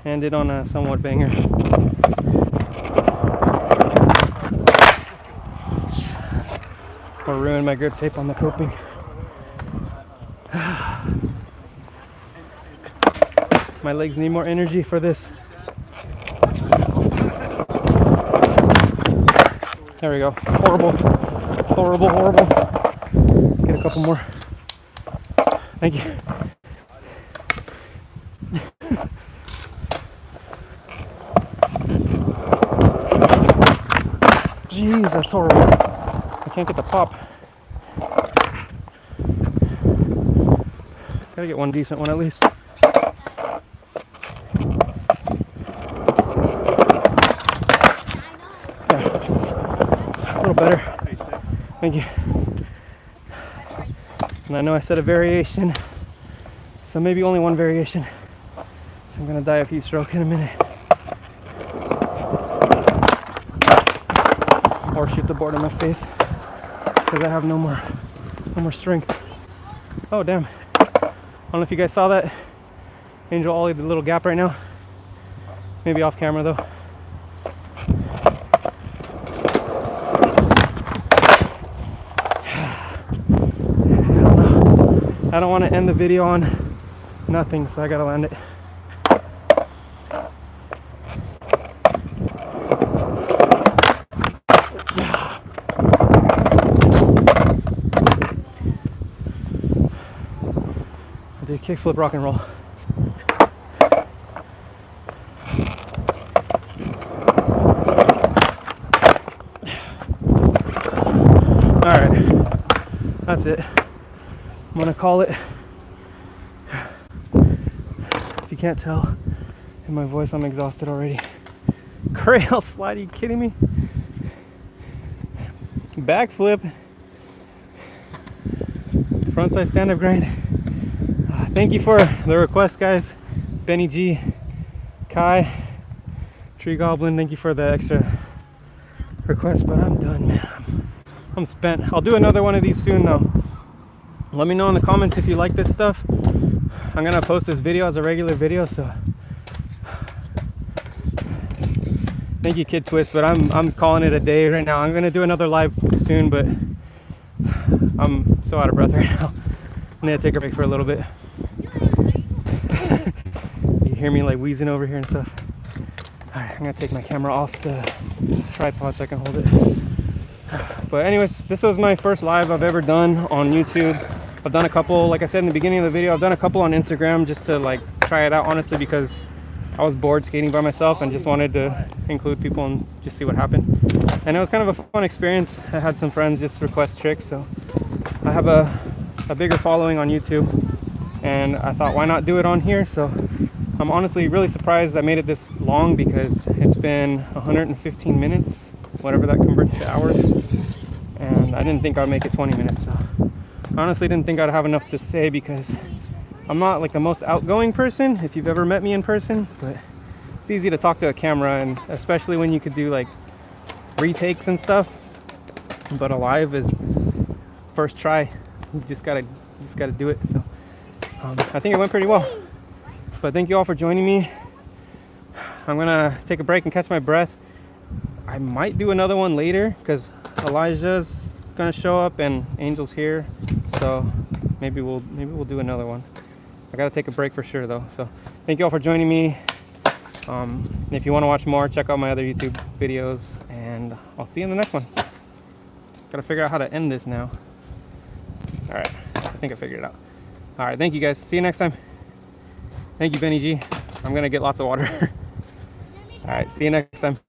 [SPEAKER 1] And it on a somewhat banger. Or ruin my grip tape on the coping. My legs need more energy for this. There we go. Horrible. Horrible, horrible. Get a couple more. Thank you. Jeez, that's horrible. I can't get the pop. Gotta get one decent one at least. Yeah. A little better. Thank you. And I know I said a variation, so maybe only one variation. So I'm gonna die of heat stroke in a minute. Or shoot the board in my face because I have no more strength. Oh damn! I don't know if you guys saw that. Angel ollied the little gap right now. Maybe off camera though. I don't want to end the video on nothing, so I gotta land it. I did kickflip rock and roll. Alright, that's it. I'm gonna call it. If you can't tell in my voice, I'm exhausted already. Crail slide, are you kidding me? Backflip. Frontside stand-up grind. Thank you for the request, guys. Benny G, Kai, Tree Goblin, thank you for the extra request, but I'm done, man. I'm spent. I'll do another one of these soon though. Let me know in the comments if you like this stuff. I'm gonna post this video as a regular video, so thank you, Kid Twist, but I'm calling it a day right now. I'm gonna do another live soon, but I'm so out of breath right now. I'm gonna take a break for a little bit. You hear me like wheezing over here and stuff. All right, I'm gonna take my camera off the tripod so I can hold it. But anyways, this was my first live I've ever done on YouTube. I've done a couple, like I said in the beginning of the video, I've done a couple on Instagram just to like try it out, honestly, because I was bored skating by myself and just wanted to include people and just see what happened. And it was kind of a fun experience. I had some friends just request tricks, so I have a bigger following on YouTube, and I thought, why not do it on here? So I'm honestly really surprised I made it this long, because it's been 115 minutes, whatever that converts to hours, and I didn't think I'd make it 20 minutes. So I honestly didn't think I'd have enough to say, because I'm not like the most outgoing person, if you've ever met me in person, but it's easy to talk to a camera, and especially when you could do like retakes and stuff, but a live is first try. You just gotta do it. So I think it went pretty well, but thank you all for joining me. I'm gonna take a break and catch my breath. I might do another one later because Elijah's gonna show up, and Angel's here, so maybe we'll do another one. I gotta take a break for sure though. So thank you all for joining me. If you want to watch more, check out my other YouTube videos, and I'll see you in the next one. Gotta figure out how to end this now. All right, I think I figured it out. All right, thank you guys. See you next time. Thank you, Benny G. I'm gonna get lots of water. All right, see you next time.